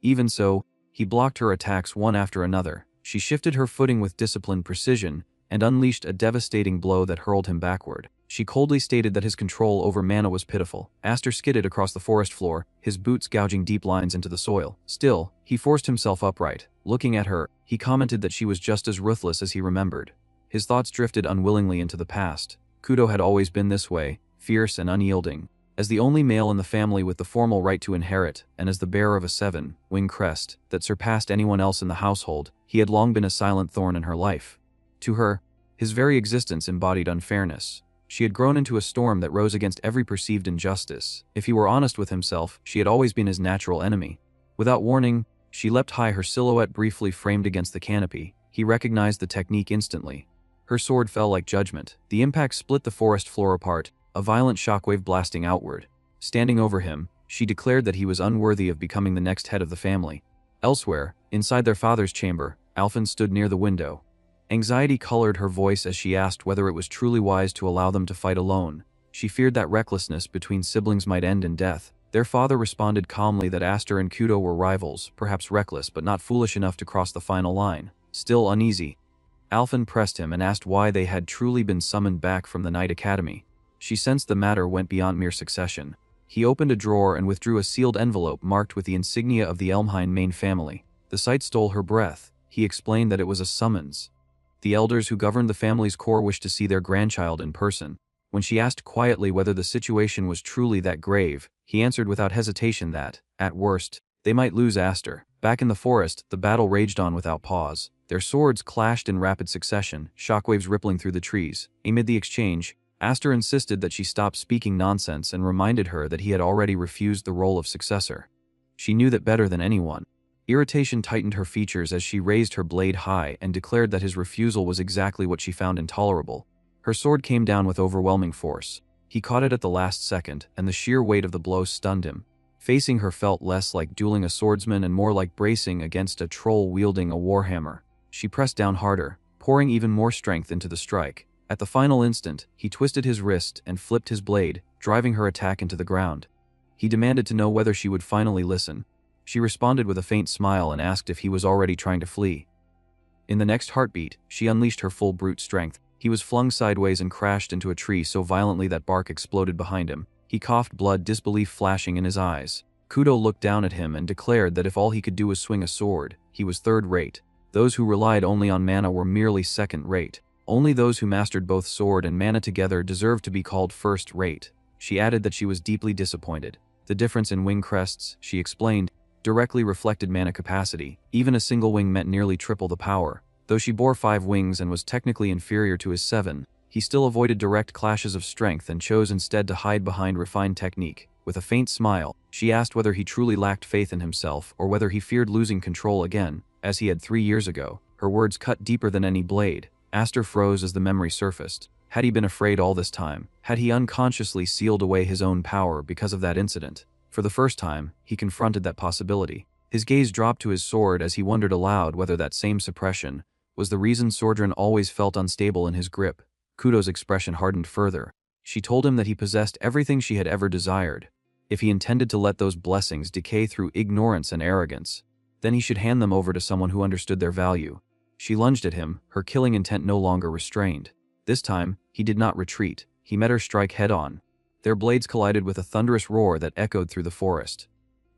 Even so, he blocked her attacks one after another. She shifted her footing with disciplined precision and unleashed a devastating blow that hurled him backward. She coldly stated that his control over mana was pitiful. Aster skidded across the forest floor, his boots gouging deep lines into the soil. Still, he forced himself upright. Looking at her, he commented that she was just as ruthless as he remembered. His thoughts drifted unwillingly into the past. Kudo had always been this way, fierce and unyielding. As the only male in the family with the formal right to inherit, and as the bearer of a seven-wing crest that surpassed anyone else in the household, he had long been a silent thorn in her life. To her, his very existence embodied unfairness. She had grown into a storm that rose against every perceived injustice. If he were honest with himself, she had always been his natural enemy. Without warning, she leapt high, her silhouette briefly framed against the canopy. He recognized the technique instantly. Her sword fell like judgment. The impact split the forest floor apart, a violent shockwave blasting outward. Standing over him, she declared that he was unworthy of becoming the next head of the family. Elsewhere, inside their father's chamber, Alphen stood near the window. Anxiety colored her voice as she asked whether it was truly wise to allow them to fight alone. She feared that recklessness between siblings might end in death. Their father responded calmly that Aster and Kudo were rivals, perhaps reckless but not foolish enough to cross the final line. Still uneasy, Alphen pressed him and asked why they had truly been summoned back from the Night Academy. She sensed the matter went beyond mere succession. He opened a drawer and withdrew a sealed envelope marked with the insignia of the Elmhine main family. The sight stole her breath. He explained that it was a summons. The elders who governed the family's core wished to see their grandchild in person. When she asked quietly whether the situation was truly that grave, he answered without hesitation that, at worst, they might lose Aster. Back in the forest, the battle raged on without pause. Their swords clashed in rapid succession, shockwaves rippling through the trees. Amid the exchange, Aster insisted that she stop speaking nonsense and reminded her that he had already refused the role of successor. She knew that better than anyone. Irritation tightened her features as she raised her blade high and declared that his refusal was exactly what she found intolerable. Her sword came down with overwhelming force. He caught it at the last second, and the sheer weight of the blow stunned him. Facing her felt less like dueling a swordsman and more like bracing against a troll wielding a warhammer. She pressed down harder, pouring even more strength into the strike. At the final instant, he twisted his wrist and flipped his blade, driving her attack into the ground. He demanded to know whether she would finally listen. She responded with a faint smile and asked if he was already trying to flee. In the next heartbeat, she unleashed her full brute strength. He was flung sideways and crashed into a tree so violently that bark exploded behind him. He coughed blood, disbelief flashing in his eyes. Kudo looked down at him and declared that if all he could do was swing a sword, he was third-rate. Those who relied only on mana were merely second-rate. Only those who mastered both sword and mana together deserved to be called first-rate. She added that she was deeply disappointed. The difference in wing crests, she explained, directly reflected mana capacity. Even a single wing meant nearly triple the power. Though she bore 5 wings and was technically inferior to his 7, he still avoided direct clashes of strength and chose instead to hide behind refined technique. With a faint smile, she asked whether he truly lacked faith in himself or whether he feared losing control again, as he had 3 years ago. Her words cut deeper than any blade. Aster froze as the memory surfaced. Had he been afraid all this time? Had he unconsciously sealed away his own power because of that incident? For the first time, he confronted that possibility. His gaze dropped to his sword as he wondered aloud whether that same suppression was the reason Sordran always felt unstable in his grip. Kudo's expression hardened further. She told him that he possessed everything she had ever desired. If he intended to let those blessings decay through ignorance and arrogance, then he should hand them over to someone who understood their value. She lunged at him, her killing intent no longer restrained. This time, he did not retreat. He met her strike head-on. Their blades collided with a thunderous roar that echoed through the forest.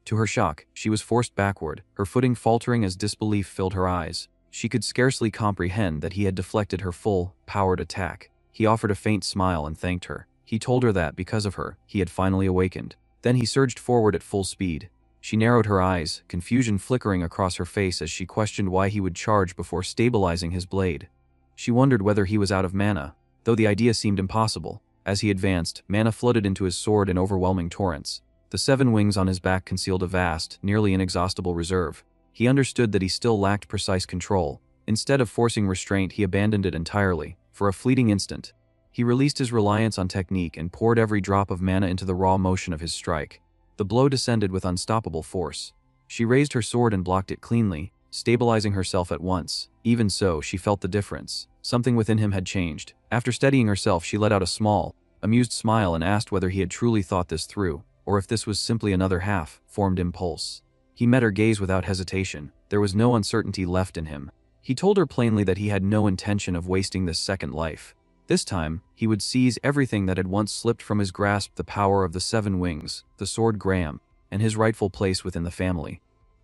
To her shock, she was forced backward, her footing faltering as disbelief filled her eyes. She could scarcely comprehend that he had deflected her full, powered attack. He offered a faint smile and thanked her. He told her that, because of her, he had finally awakened. Then he surged forward at full speed. She narrowed her eyes, confusion flickering across her face as she questioned why he would charge before stabilizing his blade. She wondered whether he was out of mana, though the idea seemed impossible. As he advanced, mana flooded into his sword in overwhelming torrents. The 7 wings on his back concealed a vast, nearly inexhaustible reserve. He understood that he still lacked precise control. Instead of forcing restraint, he abandoned it entirely. For a fleeting instant, he released his reliance on technique and poured every drop of mana into the raw motion of his strike. The blow descended with unstoppable force. She raised her sword and blocked it cleanly, stabilizing herself at once. Even so, she felt the difference. Something within him had changed. After steadying herself, she let out a small, amused smile and asked whether he had truly thought this through, or if this was simply another half-formed impulse. He met her gaze without hesitation. There was no uncertainty left in him. He told her plainly that he had no intention of wasting this second life. This time, he would seize everything that had once slipped from his grasp: the power of the 7 wings, the sword Graham, and his rightful place within the family.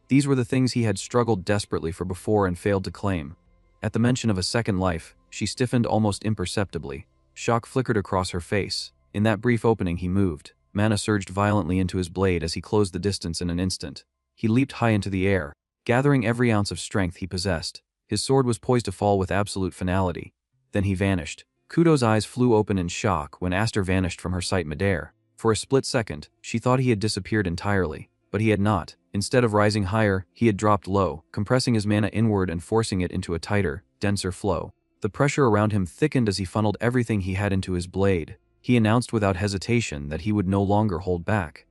These were the things he had struggled desperately for before and failed to claim. At the mention of a second life, she stiffened almost imperceptibly. Shock flickered across her face. In that brief opening he moved. Mana surged violently into his blade as he closed the distance in an instant. He leaped high into the air, gathering every ounce of strength he possessed. His sword was poised to fall with absolute finality. Then he vanished. Kudo's eyes flew open in shock when Aster vanished from her sight midair. For a split second, she thought he had disappeared entirely, but he had not. Instead of rising higher, he had dropped low, compressing his mana inward and forcing it into a tighter, denser flow. The pressure around him thickened as he funneled everything he had into his blade. He announced without hesitation that he would no longer hold back.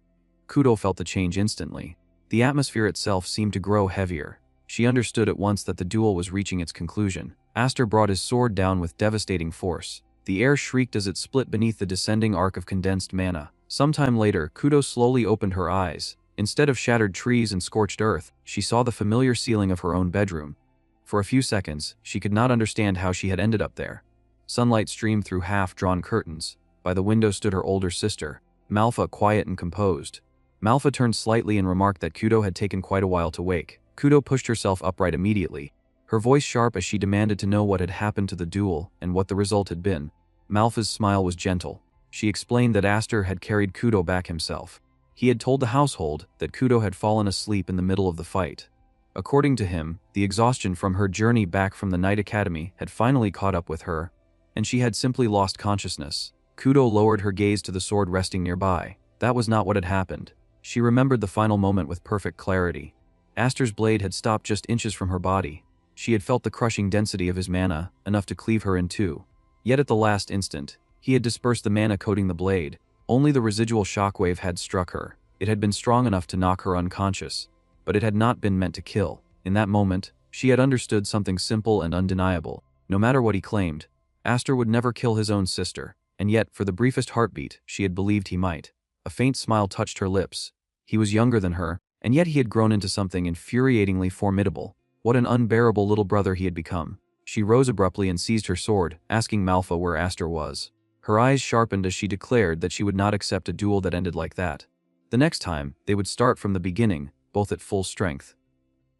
Kudo felt the change instantly. The atmosphere itself seemed to grow heavier. She understood at once that the duel was reaching its conclusion. Aster brought his sword down with devastating force. The air shrieked as it split beneath the descending arc of condensed mana. Sometime later, Kudo slowly opened her eyes. Instead of shattered trees and scorched earth, she saw the familiar ceiling of her own bedroom. For a few seconds, she could not understand how she had ended up there. Sunlight streamed through half-drawn curtains. By the window stood her older sister, Malfa, quiet and composed. Malfa turned slightly and remarked that Kudo had taken quite a while to wake. Kudo pushed herself upright immediately, her voice sharp as she demanded to know what had happened to the duel and what the result had been. Malfa's smile was gentle. She explained that Aster had carried Kudo back himself. He had told the household that Kudo had fallen asleep in the middle of the fight. According to him, the exhaustion from her journey back from the Night Academy had finally caught up with her, and she had simply lost consciousness. Kudo lowered her gaze to the sword resting nearby. That was not what had happened. She remembered the final moment with perfect clarity. Aster's blade had stopped just inches from her body. She had felt the crushing density of his mana, enough to cleave her in two. Yet at the last instant, he had dispersed the mana coating the blade. Only the residual shockwave had struck her. It had been strong enough to knock her unconscious, but it had not been meant to kill. In that moment, she had understood something simple and undeniable. No matter what he claimed, Aster would never kill his own sister, and yet, for the briefest heartbeat, she had believed he might. A faint smile touched her lips. He was younger than her, and yet he had grown into something infuriatingly formidable. What an unbearable little brother he had become. She rose abruptly and seized her sword, asking Malfa where Aster was. Her eyes sharpened as she declared that she would not accept a duel that ended like that. The next time, they would start from the beginning, both at full strength.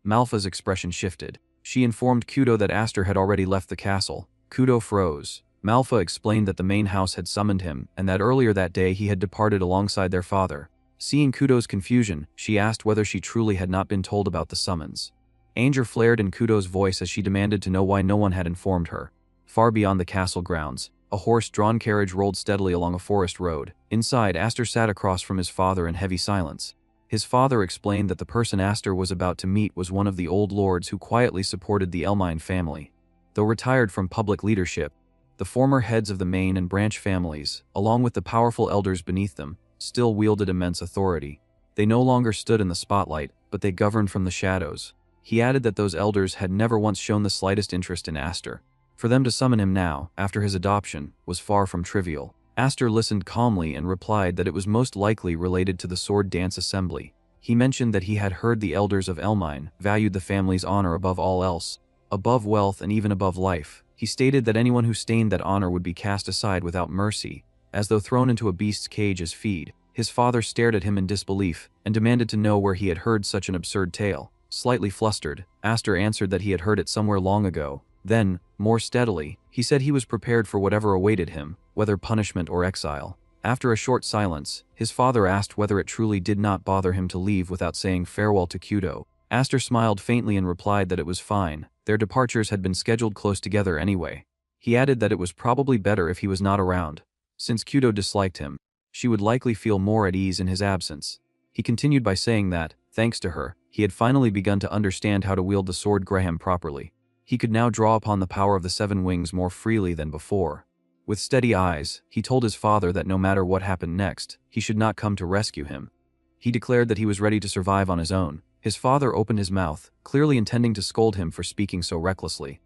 Malfa's expression shifted. She informed Kudo that Aster had already left the castle. Kudo froze. Malfa explained that the main house had summoned him, and that earlier that day he had departed alongside their father. Seeing Kudo's confusion, she asked whether she truly had not been told about the summons. Anger flared in Kudo's voice as she demanded to know why no one had informed her. Far beyond the castle grounds, a horse-drawn carriage rolled steadily along a forest road. Inside, Aster sat across from his father in heavy silence. His father explained that the person Aster was about to meet was one of the old lords who quietly supported the Elmine family. Though retired from public leadership, the former heads of the main and branch families, along with the powerful elders beneath them, still wielded immense authority. They no longer stood in the spotlight, but they governed from the shadows. He added that those elders had never once shown the slightest interest in Aster. For them to summon him now, after his adoption, was far from trivial. Aster listened calmly and replied that it was most likely related to the Sword Dance Assembly. He mentioned that he had heard the elders of Elmine valued the family's honor above all else, above wealth and even above life. He stated that anyone who stained that honor would be cast aside without mercy, as though thrown into a beast's cage as feed. His father stared at him in disbelief, and demanded to know where he had heard such an absurd tale. Slightly flustered, Aster answered that he had heard it somewhere long ago. Then, more steadily, he said he was prepared for whatever awaited him, whether punishment or exile. After a short silence, his father asked whether it truly did not bother him to leave without saying farewell to Kudo. Aster smiled faintly and replied that it was fine. Their departures had been scheduled close together anyway. He added that it was probably better if he was not around. Since Kudo disliked him, she would likely feel more at ease in his absence. He continued by saying that, thanks to her, he had finally begun to understand how to wield the sword Graham properly. He could now draw upon the power of the Seven Wings more freely than before. With steady eyes, he told his father that no matter what happened next, he should not come to rescue him. He declared that he was ready to survive on his own. His father opened his mouth, clearly intending to scold him for speaking so recklessly.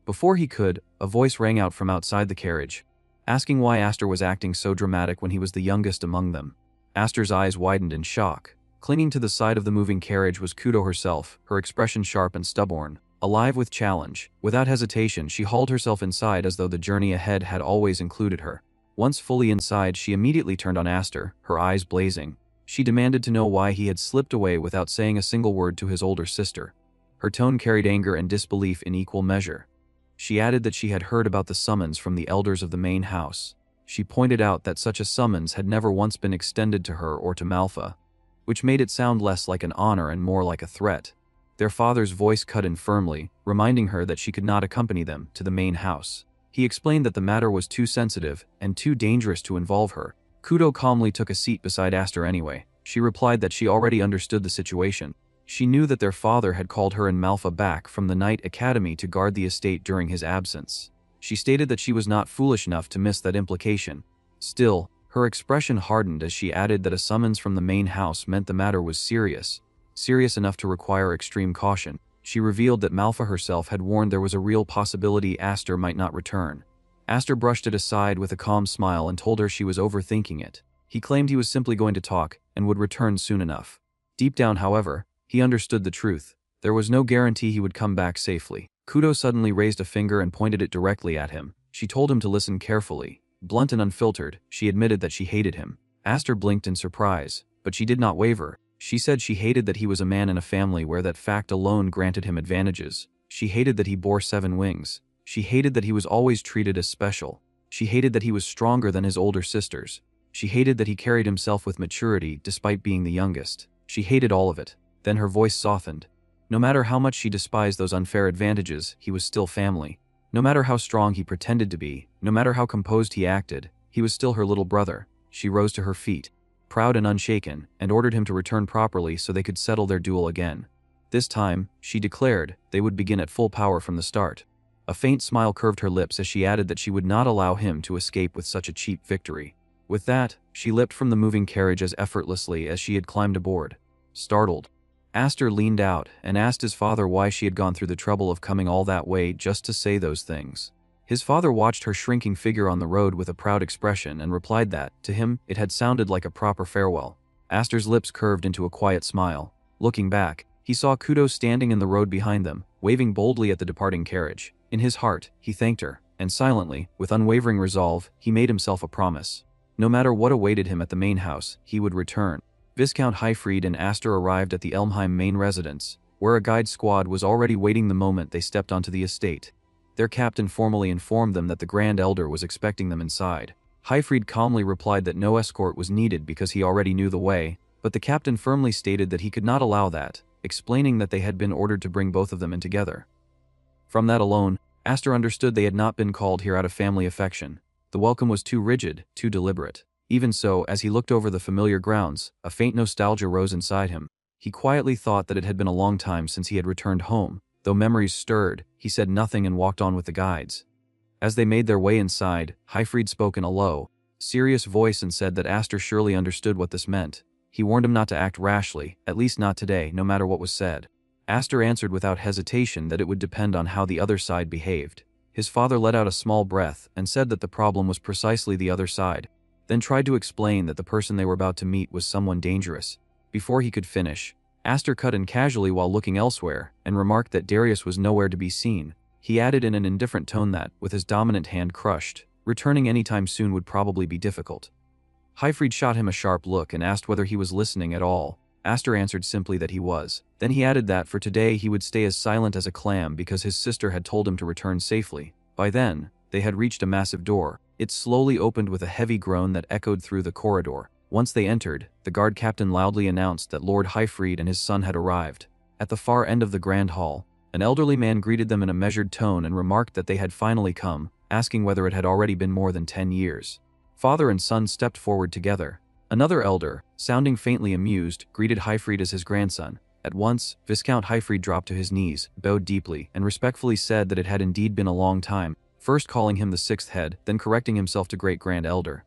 Before he could, a voice rang out from outside the carriage, asking why Aster was acting so dramatic when he was the youngest among them. Aster's eyes widened in shock. Clinging to the side of the moving carriage was Kudo herself, her expression sharp and stubborn, alive with challenge. Without hesitation, she hauled herself inside as though the journey ahead had always included her. Once fully inside, she immediately turned on Aster, her eyes blazing. She demanded to know why he had slipped away without saying a single word to his older sister. Her tone carried anger and disbelief in equal measure. She added that she had heard about the summons from the elders of the main house. she pointed out that such a summons had never once been extended to her or to Malfa, which made it sound less like an honor and more like a threat. Their father's voice cut in firmly, reminding her that she could not accompany them to the main house. He explained that the matter was too sensitive and too dangerous to involve her. Kudo calmly took a seat beside Aster anyway. She replied that she already understood the situation. She knew that their father had called her and Malfa back from the Knight Academy to guard the estate during his absence. She stated that she was not foolish enough to miss that implication. Still, her expression hardened as she added that a summons from the main house meant the matter was serious enough to require extreme caution. She revealed that Malfa herself had warned there was a real possibility Aster might not return. Aster brushed it aside with a calm smile and told her she was overthinking it. He claimed he was simply going to talk and would return soon enough. Deep down, however, he understood the truth. There was no guarantee he would come back safely. Kudo suddenly raised a finger and pointed it directly at him. She told him to listen carefully. Blunt and unfiltered, she admitted that she hated him. Aster blinked in surprise, but she did not waver. She said she hated that he was a man in a family where that fact alone granted him advantages. She hated that he bore 7 wings. She hated that he was always treated as special. She hated that he was stronger than his older sisters. She hated that he carried himself with maturity despite being the youngest. She hated all of it. Then her voice softened. No matter how much she despised those unfair advantages, he was still family. No matter how strong he pretended to be, no matter how composed he acted, he was still her little brother. She rose to her feet, proud and unshaken, and ordered him to return properly so they could settle their duel again. This time, she declared, they would begin at full power from the start. A faint smile curved her lips as she added that she would not allow him to escape with such a cheap victory. With that, she leapt from the moving carriage as effortlessly as she had climbed aboard. Startled, Aster leaned out and asked his father why she had gone through the trouble of coming all that way just to say those things. His father watched her shrinking figure on the road with a proud expression and replied that, to him, it had sounded like a proper farewell. Aster's lips curved into a quiet smile. Looking back, he saw Kudo standing in the road behind them, waving boldly at the departing carriage. In his heart, he thanked her, and silently, with unwavering resolve, he made himself a promise. No matter what awaited him at the main house, he would return. Viscount Hyfried and Aster arrived at the Elmheim main residence, where a guide squad was already waiting the moment they stepped onto the estate. Their captain formally informed them that the Grand Elder was expecting them inside. Hyfried calmly replied that no escort was needed because he already knew the way, but the captain firmly stated that he could not allow that, explaining that they had been ordered to bring both of them in together. From that alone, Aster understood they had not been called here out of family affection. The welcome was too rigid, too deliberate. Even so, as he looked over the familiar grounds, a faint nostalgia rose inside him. He quietly thought that it had been a long time since he had returned home. Though memories stirred, he said nothing and walked on with the guides. As they made their way inside, Hyfried spoke in a low, serious voice and said that Aster surely understood what this meant. He warned him not to act rashly, at least not today, no matter what was said. Aster answered without hesitation that it would depend on how the other side behaved. His father let out a small breath and said that the problem was precisely the other side, then tried to explain that the person they were about to meet was someone dangerous. Before he could finish, Aster cut in casually while looking elsewhere and remarked that Darius was nowhere to be seen. He added in an indifferent tone that, with his dominant hand crushed, returning anytime soon would probably be difficult. Hyfried shot him a sharp look and asked whether he was listening at all. Aster answered simply that he was. Then he added that for today he would stay as silent as a clam because his sister had told him to return safely. By then, they had reached a massive door. It slowly opened with a heavy groan that echoed through the corridor. Once they entered, the guard captain loudly announced that Lord Hyfried and his son had arrived. At the far end of the grand hall, an elderly man greeted them in a measured tone and remarked that they had finally come, asking whether it had already been more than 10 years. Father and son stepped forward together. Another elder, sounding faintly amused, greeted Hyfried as his grandson. At once, Viscount Hyfried dropped to his knees, bowed deeply, and respectfully said that it had indeed been a long time, first calling him the sixth head, then correcting himself to Great Grand Elder.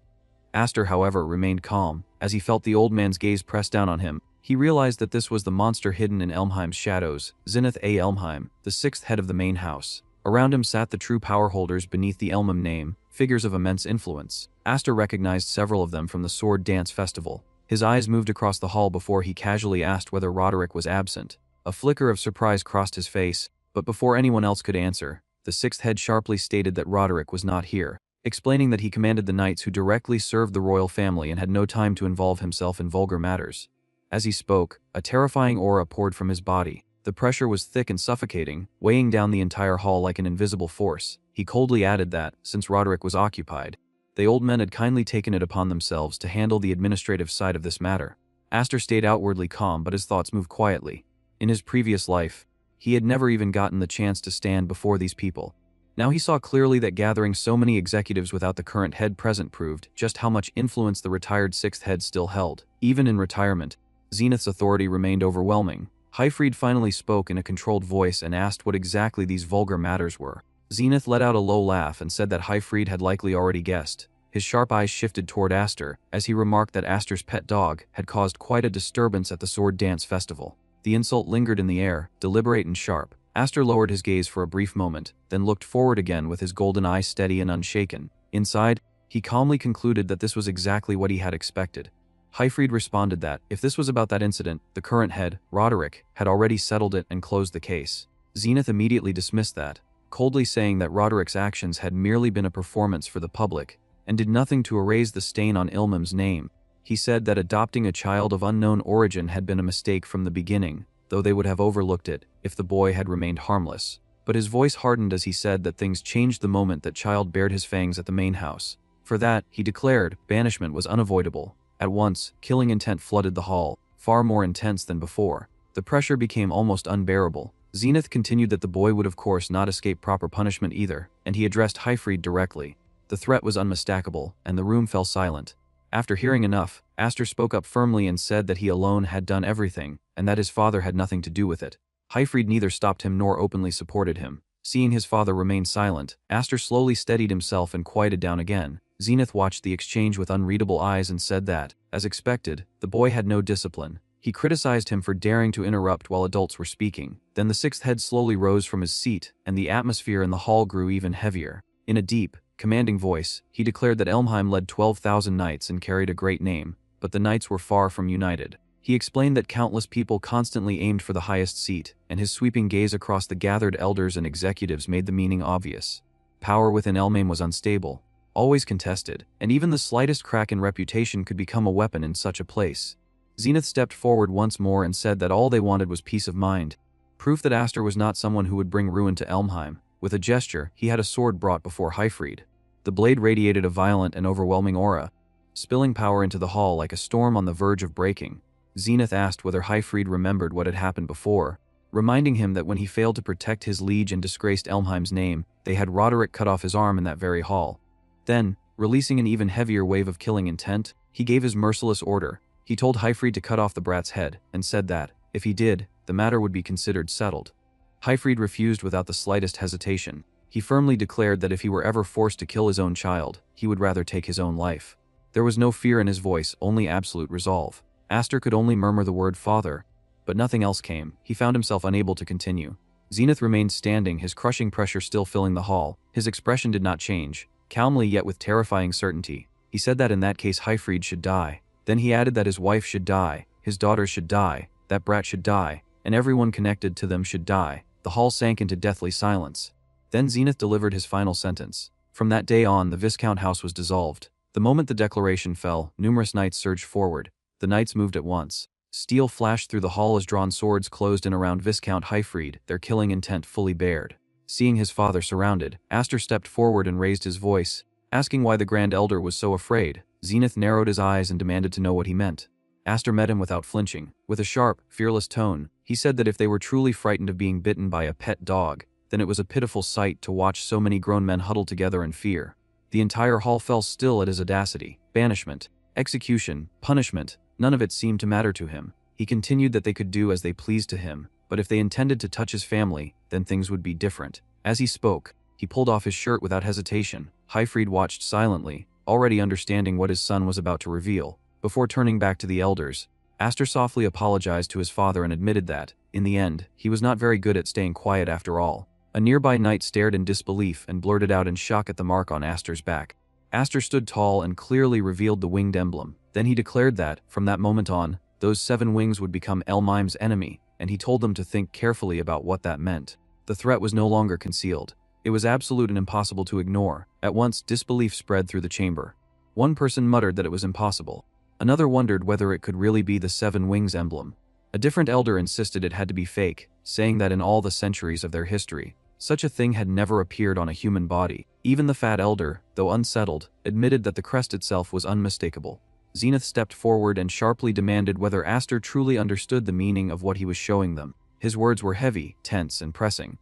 Aster, however, remained calm. As he felt the old man's gaze press down on him, he realized that this was the monster hidden in Elmheim's shadows, Zenith A. Elmheim, the sixth head of the main house. Around him sat the true power holders beneath the Elmheim name, figures of immense influence. Aster recognized several of them from the Sword Dance Festival. His eyes moved across the hall before he casually asked whether Roderick was absent. A flicker of surprise crossed his face, but before anyone else could answer, the sixth head sharply stated that Roderick was not here, explaining that he commanded the knights who directly served the royal family and had no time to involve himself in vulgar matters. As he spoke, a terrifying aura poured from his body. The pressure was thick and suffocating, weighing down the entire hall like an invisible force. He coldly added that, since Roderick was occupied, The old men had kindly taken it upon themselves to handle the administrative side of this matter. Aster stayed outwardly calm, but his thoughts moved quietly. In his previous life, he had never even gotten the chance to stand before these people. Now he saw clearly that gathering so many executives without the current head present proved just how much influence the retired sixth head still held. Even in retirement, Zenith's authority remained overwhelming. Hyfried finally spoke in a controlled voice and asked what exactly these vulgar matters were. Zenith let out a low laugh and said that Hyfried had likely already guessed. His sharp eyes shifted toward Aster, as he remarked that Aster's pet dog had caused quite a disturbance at the sword dance festival. The insult lingered in the air, deliberate and sharp. Aster lowered his gaze for a brief moment, then looked forward again with his golden eye steady and unshaken. Inside, he calmly concluded that this was exactly what he had expected. Hyfried responded that, if this was about that incident, the current head, Roderick, had already settled it and closed the case. Zenith immediately dismissed that, coldly saying that Roderick's actions had merely been a performance for the public, and did nothing to erase the stain on Ilmam's name. He said that adopting a child of unknown origin had been a mistake from the beginning, though they would have overlooked it if the boy had remained harmless. But his voice hardened as he said that things changed the moment that child bared his fangs at the main house. For that, he declared, banishment was unavoidable. At once, killing intent flooded the hall, far more intense than before. The pressure became almost unbearable. Zenith continued that the boy would of course not escape proper punishment either, and he addressed Hyfried directly. The threat was unmistakable, and the room fell silent. After hearing enough, Aster spoke up firmly and said that he alone had done everything, and that his father had nothing to do with it. Hyfried neither stopped him nor openly supported him. Seeing his father remain silent, Aster slowly steadied himself and quieted down again. Zenith watched the exchange with unreadable eyes and said that, as expected, the boy had no discipline. He criticized him for daring to interrupt while adults were speaking. Then the sixth head slowly rose from his seat, and the atmosphere in the hall grew even heavier. In a deep, commanding voice, he declared that Elmheim led 12,000 knights and carried a great name, but the knights were far from united. He explained that countless people constantly aimed for the highest seat, and his sweeping gaze across the gathered elders and executives made the meaning obvious. Power within Elmheim was unstable, always contested, and even the slightest crack in reputation could become a weapon in such a place. Zenith stepped forward once more and said that all they wanted was peace of mind, proof that Aster was not someone who would bring ruin to Elmheim. With a gesture, he had a sword brought before Hyfried. The blade radiated a violent and overwhelming aura, spilling power into the hall like a storm on the verge of breaking. Zenith asked whether Hyfried remembered what had happened before, reminding him that when he failed to protect his liege and disgraced Elmheim's name, they had Roderick cut off his arm in that very hall. Then, releasing an even heavier wave of killing intent, he gave his merciless order. He told Hyfried to cut off the brat's head, and said that, if he did, the matter would be considered settled. Hyfried refused without the slightest hesitation. He firmly declared that if he were ever forced to kill his own child, he would rather take his own life. There was no fear in his voice, only absolute resolve. Aster could only murmur the word father, but nothing else came. He found himself unable to continue. Zenith remained standing, his crushing pressure still filling the hall. His expression did not change. Calmly yet with terrifying certainty, he said that in that case Hyfried should die. Then he added that his wife should die, his daughters should die, that brat should die, and everyone connected to them should die. The hall sank into deathly silence. Then Zenith delivered his final sentence. From that day on, the Viscount house was dissolved. The moment the declaration fell, numerous knights surged forward. The knights moved at once. Steel flashed through the hall as drawn swords closed in around Viscount Hyfried, their killing intent fully bared. Seeing his father surrounded, Aster stepped forward and raised his voice, asking why the Grand Elder was so afraid. Zenith narrowed his eyes and demanded to know what he meant. Aster met him without flinching. With a sharp, fearless tone, he said that if they were truly frightened of being bitten by a pet dog, then it was a pitiful sight to watch so many grown men huddled together in fear. The entire hall fell still at his audacity. Banishment, execution, punishment, none of it seemed to matter to him. He continued that they could do as they pleased to him, but if they intended to touch his family, then things would be different. As he spoke, he pulled off his shirt without hesitation. Hyfried watched silently, already understanding what his son was about to reveal. Before turning back to the elders, Aster softly apologized to his father and admitted that, in the end, he was not very good at staying quiet after all. A nearby knight stared in disbelief and blurted out in shock at the mark on Aster's back. Aster stood tall and clearly revealed the winged emblem. Then he declared that, from that moment on, those 7 wings would become Elmheim's enemy, and he told them to think carefully about what that meant. The threat was no longer concealed. It was absolute and impossible to ignore. At once, disbelief spread through the chamber. One person muttered that it was impossible. Another wondered whether it could really be the 7 wings emblem. A different elder insisted it had to be fake, saying that in all the centuries of their history, Such a thing had never appeared on a human body. Even the fat elder, though unsettled, admitted that the crest itself was unmistakable. Zenith stepped forward and sharply demanded whether Aster truly understood the meaning of what he was showing them. His words were heavy, tense, and pressing.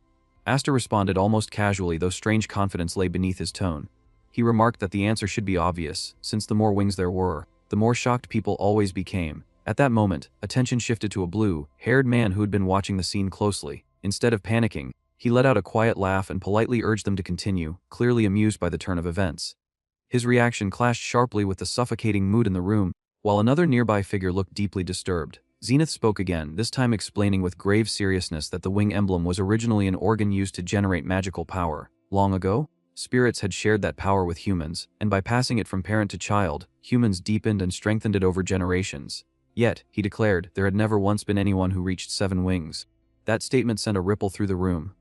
Aster responded almost casually, though strange confidence lay beneath his tone. He remarked that the answer should be obvious, since the more wings there were, the more shocked people always became. At that moment, attention shifted to a blue-haired man who had been watching the scene closely. Instead of panicking, he let out a quiet laugh and politely urged them to continue, clearly amused by the turn of events. His reaction clashed sharply with the suffocating mood in the room, while another nearby figure looked deeply disturbed. Zenith spoke again, this time explaining with grave seriousness that the wing emblem was originally an organ used to generate magical power. Long ago, spirits had shared that power with humans, and by passing it from parent to child, humans deepened and strengthened it over generations. Yet, he declared, there had never once been anyone who reached 7 wings. That statement sent a ripple through the room.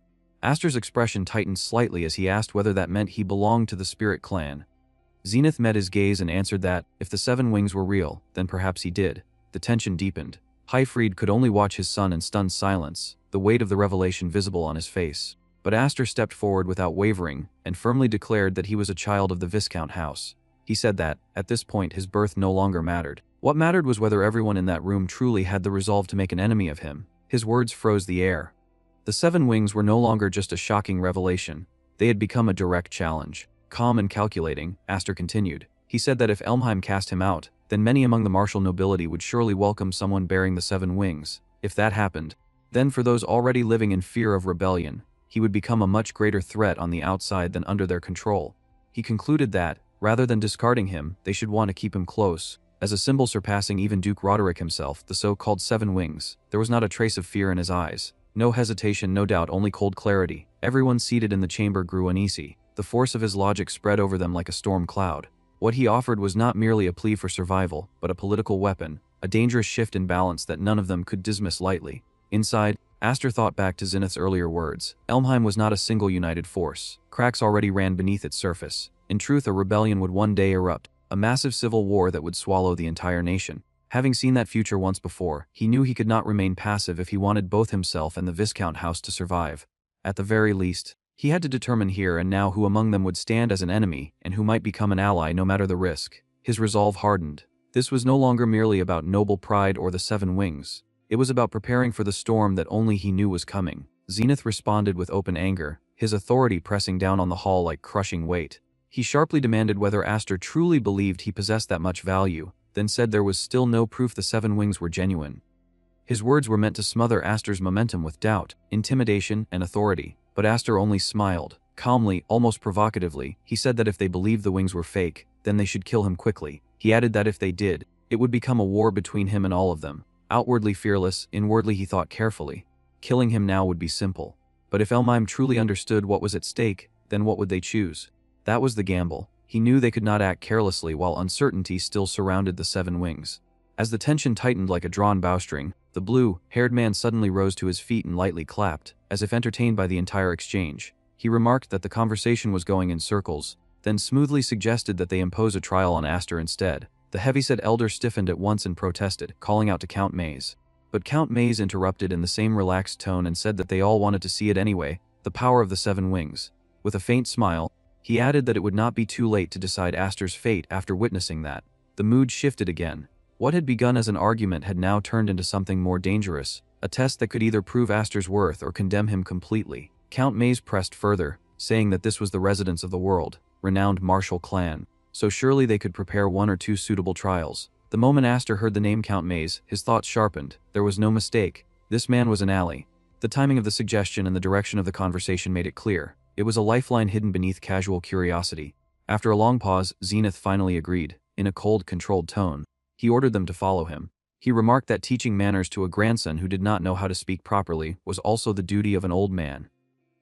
Aster's expression tightened slightly as he asked whether that meant he belonged to the Spirit Clan. Zenith met his gaze and answered that, if the 7 wings were real, then perhaps he did. The tension deepened. Highfried could only watch his son in stunned silence, the weight of the revelation visible on his face. But Aster stepped forward without wavering, and firmly declared that he was a child of the Viscount house. He said that, at this point, his birth no longer mattered. What mattered was whether everyone in that room truly had the resolve to make an enemy of him. His words froze the air. The 7 wings were no longer just a shocking revelation. They had become a direct challenge. Calm and calculating, Aster continued. He said that if Elmheim cast him out, then many among the martial nobility would surely welcome someone bearing the 7 wings. If that happened, then for those already living in fear of rebellion, he would become a much greater threat on the outside than under their control. He concluded that, rather than discarding him, they should want to keep him close. As a symbol surpassing even Duke Roderick himself, the so-called 7 wings, there was not a trace of fear in his eyes. No hesitation, no doubt, only cold clarity. Everyone seated in the chamber grew uneasy. The force of his logic spread over them like a storm cloud. What he offered was not merely a plea for survival, but a political weapon, a dangerous shift in balance that none of them could dismiss lightly. Inside, Aster thought back to Zenith's earlier words. Elmheim was not a single united force. Cracks already ran beneath its surface. In truth, a rebellion would one day erupt, a massive civil war that would swallow the entire nation. Having seen that future once before, he knew he could not remain passive if he wanted both himself and the Viscount house to survive. At the very least, he had to determine here and now who among them would stand as an enemy and who might become an ally no matter the risk. His resolve hardened. This was no longer merely about noble pride or the 7 wings. It was about preparing for the storm that only he knew was coming. Zenith responded with open anger, his authority pressing down on the hall like crushing weight. He sharply demanded whether Aster truly believed he possessed that much value, then said there was still no proof the 7 wings were genuine. His words were meant to smother Aster's momentum with doubt, intimidation, and authority, but Aster only smiled. Calmly, almost provocatively, he said that if they believed the wings were fake, then they should kill him quickly. He added that if they did, it would become a war between him and all of them. Outwardly fearless, inwardly he thought carefully. Killing him now would be simple. But if Elmheim truly understood what was at stake, then what would they choose? That was the gamble. He knew they could not act carelessly while uncertainty still surrounded the 7 wings. As the tension tightened like a drawn bowstring, the blue-haired man suddenly rose to his feet and lightly clapped, as if entertained by the entire exchange. He remarked that the conversation was going in circles, then smoothly suggested that they impose a trial on Aster instead. The heavyset elder stiffened at once and protested, calling out to Count Maze. But Count Maze interrupted in the same relaxed tone and said that they all wanted to see it anyway, the power of the 7 wings. With a faint smile, he added that it would not be too late to decide Aster's fate after witnessing that. The mood shifted again. What had begun as an argument had now turned into something more dangerous, a test that could either prove Aster's worth or condemn him completely. Count Maze pressed further, saying that this was the residence of the world-renowned martial clan, so surely they could prepare 1 or 2 suitable trials. The moment Aster heard the name Count Maze, his thoughts sharpened. There was no mistake. This man was an ally. The timing of the suggestion and the direction of the conversation made it clear. It was a lifeline hidden beneath casual curiosity. After a long pause, Zenith finally agreed. In a cold, controlled tone, he ordered them to follow him. He remarked that teaching manners to a grandson who did not know how to speak properly was also the duty of an old man.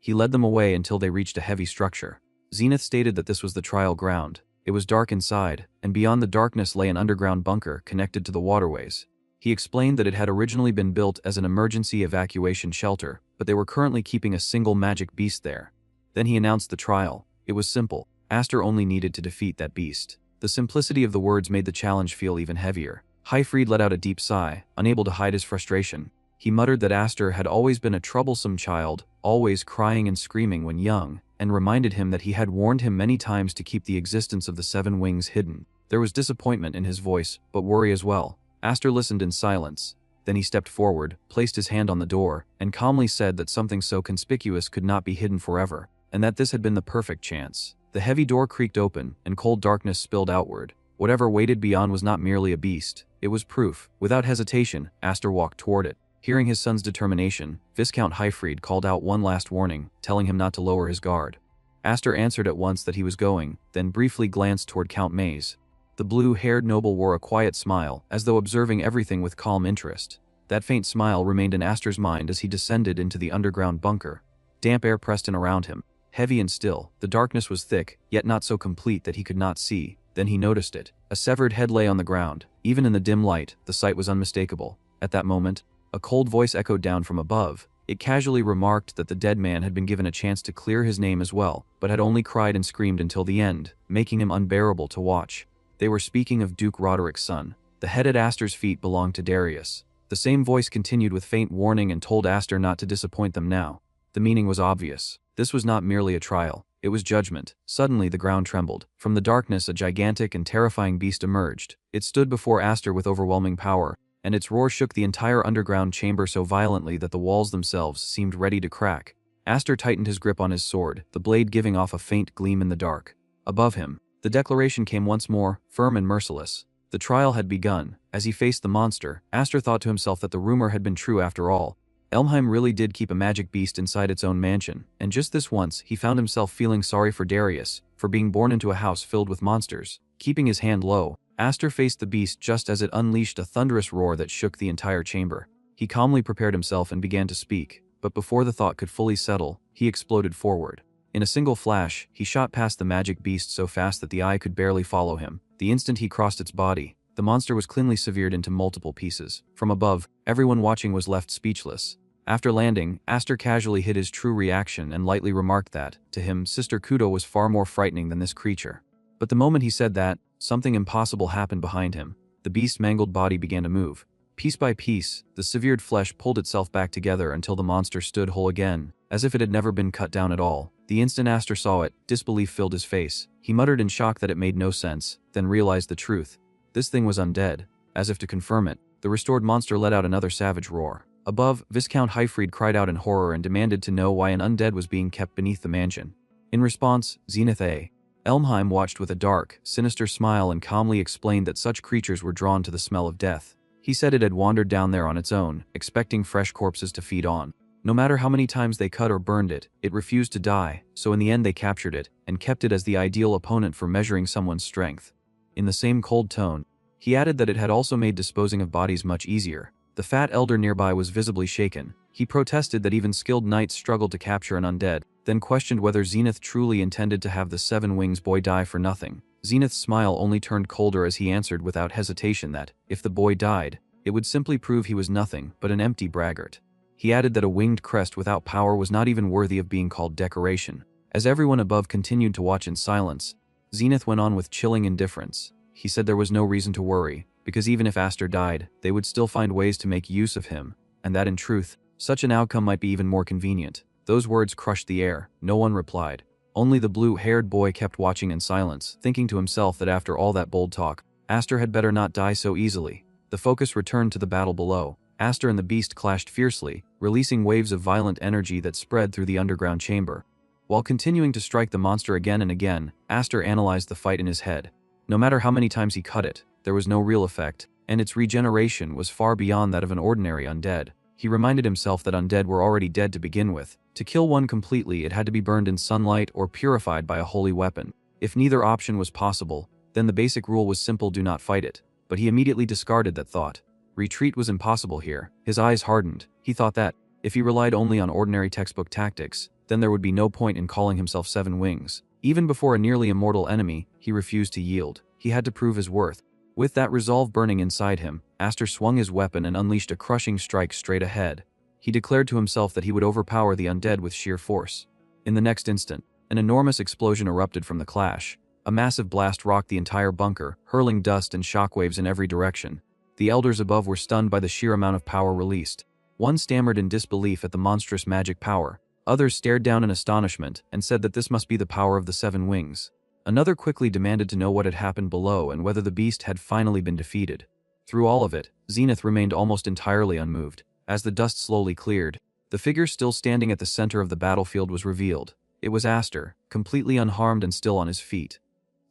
He led them away until they reached a heavy structure. Zenith stated that this was the trial ground. It was dark inside, and beyond the darkness lay an underground bunker connected to the waterways. He explained that it had originally been built as an emergency evacuation shelter, but they were currently keeping a single magic beast there. Then he announced the trial. It was simple. Aster only needed to defeat that beast. The simplicity of the words made the challenge feel even heavier. Highfried let out a deep sigh, unable to hide his frustration. He muttered that Aster had always been a troublesome child, always crying and screaming when young, and reminded him that he had warned him many times to keep the existence of the 7 wings hidden. There was disappointment in his voice, but worry as well. Aster listened in silence. Then he stepped forward, placed his hand on the door, and calmly said that something so conspicuous could not be hidden forever, and that this had been the perfect chance. The heavy door creaked open, and cold darkness spilled outward. Whatever waited beyond was not merely a beast, it was proof. Without hesitation, Aster walked toward it. Hearing his son's determination, Viscount Hyfried called out one last warning, telling him not to lower his guard. Aster answered at once that he was going, then briefly glanced toward Count Maze. The blue-haired noble wore a quiet smile, as though observing everything with calm interest. That faint smile remained in Aster's mind as he descended into the underground bunker. Damp air pressed in around him, heavy and still. The darkness was thick, yet not so complete that he could not see. Then he noticed it. A severed head lay on the ground. Even in the dim light, the sight was unmistakable. At that moment, a cold voice echoed down from above. It casually remarked that the dead man had been given a chance to clear his name as well, but had only cried and screamed until the end, making him unbearable to watch. They were speaking of Duke Roderick's son. The head at Aster's feet belonged to Darius. The same voice continued with faint warning and told Aster not to disappoint them now. The meaning was obvious. This was not merely a trial. It was judgment. Suddenly the ground trembled. From the darkness a gigantic and terrifying beast emerged. It stood before Aster with overwhelming power, and its roar shook the entire underground chamber so violently that the walls themselves seemed ready to crack. Aster tightened his grip on his sword, the blade giving off a faint gleam in the dark. Above him, the declaration came once more, firm and merciless. The trial had begun. As he faced the monster, Aster thought to himself that the rumor had been true after all. Elmheim really did keep a magic beast inside its own mansion, and just this once he found himself feeling sorry for Darius, for being born into a house filled with monsters. Keeping his hand low, Aster faced the beast just as it unleashed a thunderous roar that shook the entire chamber. He calmly prepared himself and began to speak, but before the thought could fully settle, he exploded forward. In a single flash, he shot past the magic beast so fast that the eye could barely follow him. The instant he crossed its body, the monster was cleanly severed into multiple pieces. From above, everyone watching was left speechless. After landing, Aster casually hid his true reaction and lightly remarked that, to him, Sister Kudo was far more frightening than this creature. But the moment he said that, something impossible happened behind him. The beast's mangled body began to move. Piece by piece, the severed flesh pulled itself back together until the monster stood whole again, as if it had never been cut down at all. The instant Aster saw it, disbelief filled his face. He muttered in shock that it made no sense, then realized the truth. This thing was undead. As if to confirm it, the restored monster let out another savage roar. Above, Viscount Hyfried cried out in horror and demanded to know why an undead was being kept beneath the mansion. In response, Zenith A. Elmheim watched with a dark, sinister smile and calmly explained that such creatures were drawn to the smell of death. He said it had wandered down there on its own, expecting fresh corpses to feed on. No matter how many times they cut or burned it, it refused to die, so in the end they captured it, and kept it as the ideal opponent for measuring someone's strength. In the same cold tone, he added that it had also made disposing of bodies much easier. The fat elder nearby was visibly shaken. He protested that even skilled knights struggled to capture an undead, then questioned whether Zenith truly intended to have the 7 Wings boy die for nothing. Zenith's smile only turned colder as he answered without hesitation that, if the boy died, it would simply prove he was nothing but an empty braggart. He added that a winged crest without power was not even worthy of being called decoration. As everyone above continued to watch in silence, Zenith went on with chilling indifference. He said there was no reason to worry, because even if Aster died, they would still find ways to make use of him, and that in truth, such an outcome might be even more convenient. Those words crushed the air. No one replied. Only the blue-haired boy kept watching in silence, thinking to himself that after all that bold talk, Aster had better not die so easily. The focus returned to the battle below. Aster and the beast clashed fiercely, releasing waves of violent energy that spread through the underground chamber. While continuing to strike the monster again and again, Aster analyzed the fight in his head. No matter how many times he cut it, there was no real effect, and its regeneration was far beyond that of an ordinary undead. He reminded himself that undead were already dead to begin with. To kill one completely, it had to be burned in sunlight or purified by a holy weapon. If neither option was possible, then the basic rule was simple: do not fight it. But he immediately discarded that thought. Retreat was impossible here. His eyes hardened. He thought that, if he relied only on ordinary textbook tactics, then there would be no point in calling himself 7 Wings. Even before a nearly immortal enemy, he refused to yield. He had to prove his worth. With that resolve burning inside him, Aster swung his weapon and unleashed a crushing strike straight ahead. He declared to himself that he would overpower the undead with sheer force. In the next instant, an enormous explosion erupted from the clash. A massive blast rocked the entire bunker, hurling dust and shockwaves in every direction. The elders above were stunned by the sheer amount of power released. One stammered in disbelief at the monstrous magic power. Others stared down in astonishment and said that this must be the power of the 7 wings. Another quickly demanded to know what had happened below and whether the beast had finally been defeated. Through all of it, Zenith remained almost entirely unmoved. As the dust slowly cleared, the figure still standing at the center of the battlefield was revealed. It was Aster, completely unharmed and still on his feet.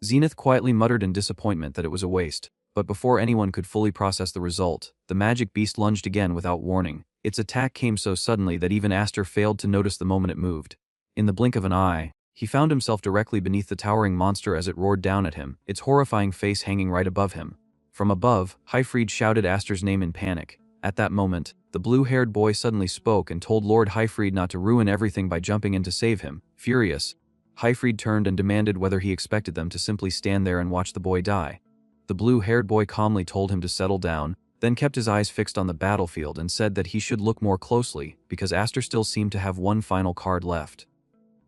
Zenith quietly muttered in disappointment that it was a waste, but before anyone could fully process the result, the magic beast lunged again without warning. Its attack came so suddenly that even Aster failed to notice the moment it moved. In the blink of an eye, he found himself directly beneath the towering monster as it roared down at him, its horrifying face hanging right above him. From above, Hyfried shouted Aster's name in panic. At that moment, the blue-haired boy suddenly spoke and told Lord Hyfried not to ruin everything by jumping in to save him. Furious, Hyfried turned and demanded whether he expected them to simply stand there and watch the boy die. The blue-haired boy calmly told him to settle down, then kept his eyes fixed on the battlefield and said that he should look more closely because Aster still seemed to have one final card left.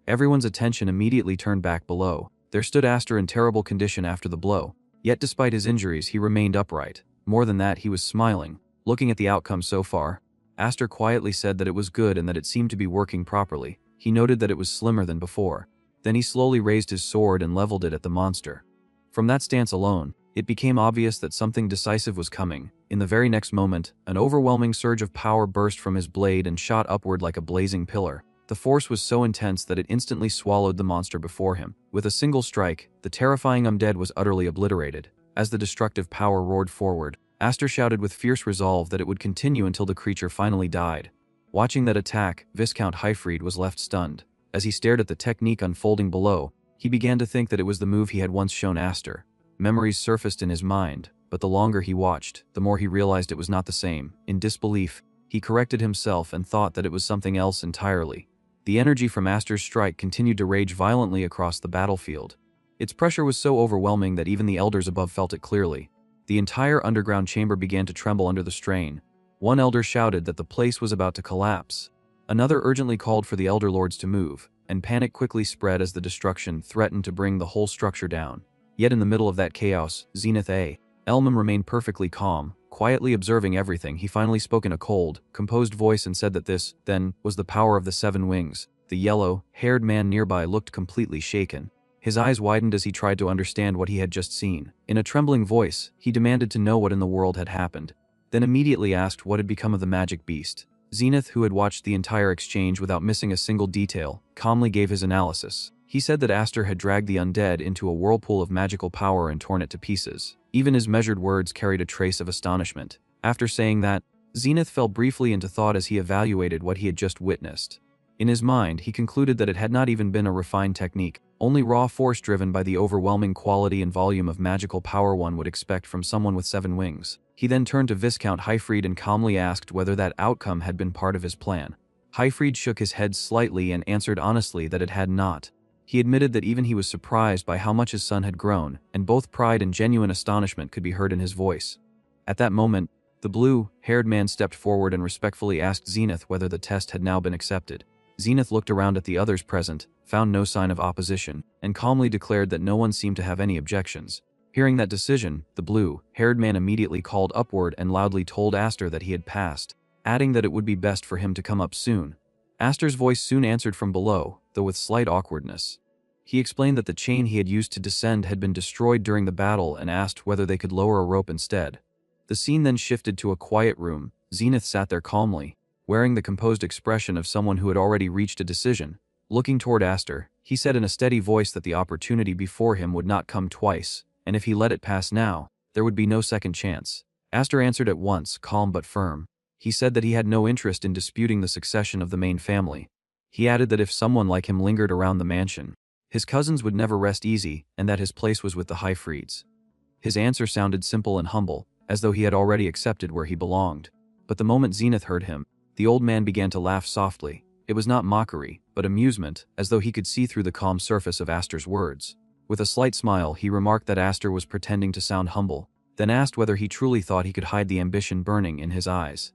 Everyone's attention immediately turned back below. There stood Aster in terrible condition after the blow. Yet despite his injuries, he remained upright. More than that, he was smiling. Looking at the outcome so far, Aster quietly said that it was good and that it seemed to be working properly. He noted that it was slimmer than before. Then he slowly raised his sword and leveled it at the monster. From that stance alone, it became obvious that something decisive was coming. In the very next moment, an overwhelming surge of power burst from his blade and shot upward like a blazing pillar. The force was so intense that it instantly swallowed the monster before him. With a single strike, the terrifying undead was utterly obliterated. As the destructive power roared forward, Aster shouted with fierce resolve that it would continue until the creature finally died. Watching that attack, Viscount Hyfried was left stunned. As he stared at the technique unfolding below, he began to think that it was the move he had once shown Aster. Memories surfaced in his mind, but the longer he watched, the more he realized it was not the same. In disbelief, he corrected himself and thought that it was something else entirely. The energy from Aster's strike continued to rage violently across the battlefield. Its pressure was so overwhelming that even the elders above felt it clearly. The entire underground chamber began to tremble under the strain. One elder shouted that the place was about to collapse. Another urgently called for the elder lords to move, and panic quickly spread as the destruction threatened to bring the whole structure down. Yet in the middle of that chaos, Zenith A. Elmam remained perfectly calm, quietly observing everything. He finally spoke in a cold, composed voice and said that this, then, was the power of the 7 wings. The yellow-haired man nearby looked completely shaken. His eyes widened as he tried to understand what he had just seen. In a trembling voice, he demanded to know what in the world had happened, then immediately asked what had become of the magic beast. Zenith, who had watched the entire exchange without missing a single detail, calmly gave his analysis. He said that Aster had dragged the undead into a whirlpool of magical power and torn it to pieces. Even his measured words carried a trace of astonishment. After saying that, Zenith fell briefly into thought as he evaluated what he had just witnessed. In his mind, he concluded that it had not even been a refined technique, only raw force driven by the overwhelming quality and volume of magical power one would expect from someone with 7 wings. He then turned to Viscount Hyfried and calmly asked whether that outcome had been part of his plan. Hyfried shook his head slightly and answered honestly that it had not. He admitted that even he was surprised by how much his son had grown, and both pride and genuine astonishment could be heard in his voice. At that moment, the blue-haired man stepped forward and respectfully asked Zenith whether the test had now been accepted. Zenith looked around at the others present, found no sign of opposition, and calmly declared that no one seemed to have any objections. Hearing that decision, the blue-haired man immediately called upward and loudly told Aster that he had passed, adding that it would be best for him to come up soon. Aster's voice soon answered from below, though with slight awkwardness. He explained that the chain he had used to descend had been destroyed during the battle and asked whether they could lower a rope instead. The scene then shifted to a quiet room. Zenith sat there calmly, wearing the composed expression of someone who had already reached a decision. Looking toward Aster, he said in a steady voice that the opportunity before him would not come twice, and if he let it pass now, there would be no second chance. Aster answered at once, calm but firm. He said that he had no interest in disputing the succession of the main family. He added that if someone like him lingered around the mansion, his cousins would never rest easy, and that his place was with the Hyfrieds. His answer sounded simple and humble, as though he had already accepted where he belonged. But the moment Zenith heard him, the old man began to laugh softly. It was not mockery, but amusement, as though he could see through the calm surface of Aster's words. With a slight smile, he remarked that Aster was pretending to sound humble, then asked whether he truly thought he could hide the ambition burning in his eyes.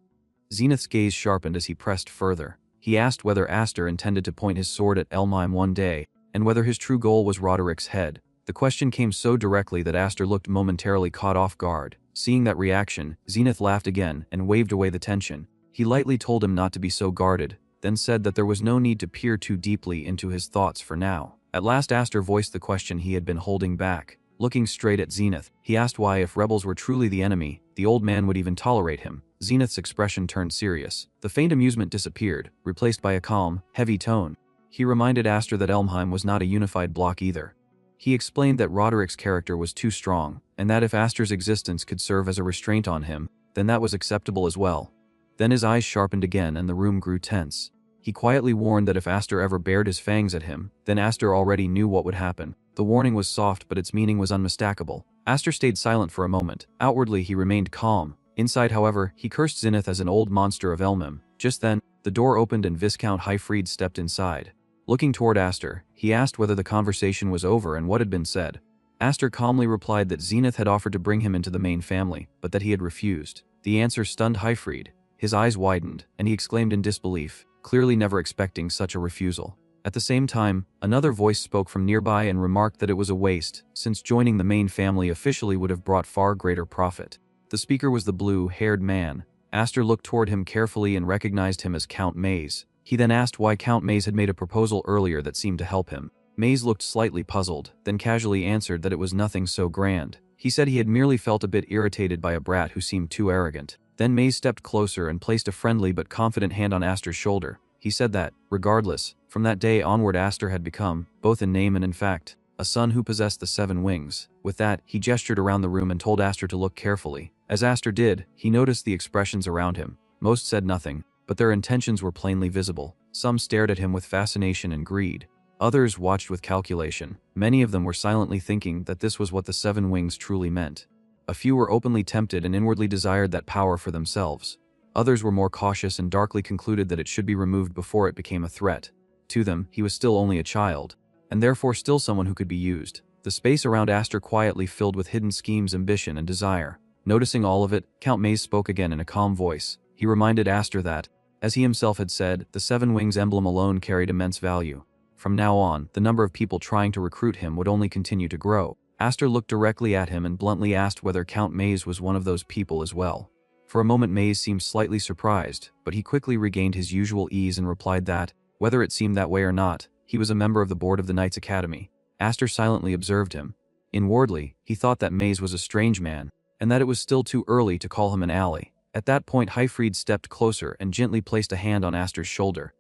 Zenith's gaze sharpened as he pressed further. He asked whether Aster intended to point his sword at Elmheim one day, and whether his true goal was Roderick's head. The question came so directly that Aster looked momentarily caught off guard. Seeing that reaction, Zenith laughed again and waved away the tension. He lightly told him not to be so guarded, then said that there was no need to peer too deeply into his thoughts for now. At last Aster voiced the question he had been holding back. Looking straight at Zenith, he asked why, if rebels were truly the enemy, the old man would even tolerate him. Zenith's expression turned serious. The faint amusement disappeared, replaced by a calm, heavy tone. He reminded Aster that Elmheim was not a unified bloc either. He explained that Roderick's character was too strong, and that if Aster's existence could serve as a restraint on him, then that was acceptable as well. Then his eyes sharpened again and the room grew tense. He quietly warned that if Aster ever bared his fangs at him, then Aster already knew what would happen. The warning was soft, but its meaning was unmistakable. Aster stayed silent for a moment. Outwardly, he remained calm. Inside, however, he cursed Zenith as an old monster of Elmheim. Just then, the door opened and Viscount Hyfried stepped inside. Looking toward Aster, he asked whether the conversation was over and what had been said. Aster calmly replied that Zenith had offered to bring him into the main family, but that he had refused. The answer stunned Hyfried. His eyes widened, and he exclaimed in disbelief, clearly never expecting such a refusal. At the same time, another voice spoke from nearby and remarked that it was a waste, since joining the main family officially would have brought far greater profit. The speaker was the blue-haired man. Aster looked toward him carefully and recognized him as Count Maze. He then asked why Count Maze had made a proposal earlier that seemed to help him. Maze looked slightly puzzled, then casually answered that it was nothing so grand. He said he had merely felt a bit irritated by a brat who seemed too arrogant. Then Maze stepped closer and placed a friendly but confident hand on Aster's shoulder. He said that, regardless, from that day onward Aster had become, both in name and in fact, a son who possessed the 7 wings. With that, he gestured around the room and told Aster to look carefully. As Aster did, he noticed the expressions around him. Most said nothing, but their intentions were plainly visible. Some stared at him with fascination and greed. Others watched with calculation. Many of them were silently thinking that this was what the 7 wings truly meant. A few were openly tempted and inwardly desired that power for themselves. Others were more cautious and darkly concluded that it should be removed before it became a threat. To them, he was still only a child, and therefore still someone who could be used. The space around Aster quietly filled with hidden schemes, ambition, and desire. Noticing all of it, Count Maze spoke again in a calm voice. He reminded Aster that, as he himself had said, the 7 wings emblem alone carried immense value. From now on, the number of people trying to recruit him would only continue to grow. Aster looked directly at him and bluntly asked whether Count Maze was one of those people as well. For a moment Maze seemed slightly surprised, but he quickly regained his usual ease and replied that, whether it seemed that way or not, he was a member of the board of the Knights Academy. Aster silently observed him. Inwardly, he thought that Maze was a strange man, and that it was still too early to call him an ally. At that point Hyfried stepped closer and gently placed a hand on Aster's shoulder.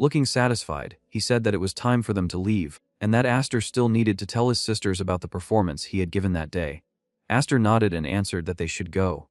Looking satisfied, he said that it was time for them to leave, and that Aster still needed to tell his sisters about the performance he had given that day. Aster nodded and answered that they should go.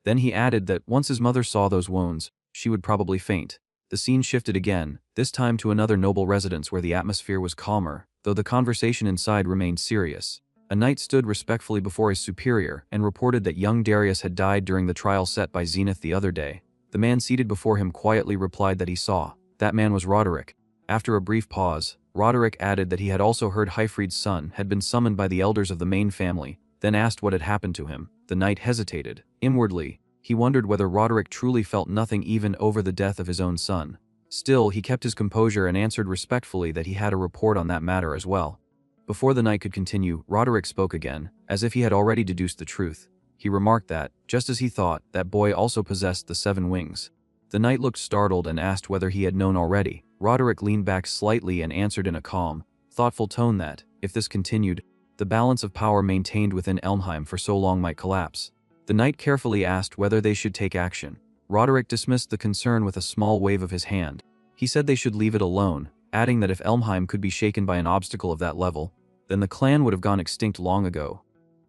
Then he added that once his mother saw those wounds, she would probably faint. The scene shifted again, this time to another noble residence where the atmosphere was calmer, though the conversation inside remained serious. A knight stood respectfully before his superior and reported that young Darius had died during the trial set by Zenith the other day. The man seated before him quietly replied that he saw. That man was Roderick. After a brief pause, Roderick added that he had also heard Hyfried's son had been summoned by the elders of the main family, then asked what had happened to him. The knight hesitated. Inwardly, he wondered whether Roderick truly felt nothing even over the death of his own son. Still, he kept his composure and answered respectfully that he had a report on that matter as well. Before the knight could continue, Roderick spoke again, as if he had already deduced the truth. He remarked that, just as he thought, that boy also possessed the 7 wings. The knight looked startled and asked whether he had known already. Roderick leaned back slightly and answered in a calm, thoughtful tone that, if this continued, the balance of power maintained within Elmheim for so long might collapse. The knight carefully asked whether they should take action. Roderick dismissed the concern with a small wave of his hand. He said they should leave it alone, adding that if Elmheim could be shaken by an obstacle of that level, then the clan would have gone extinct long ago.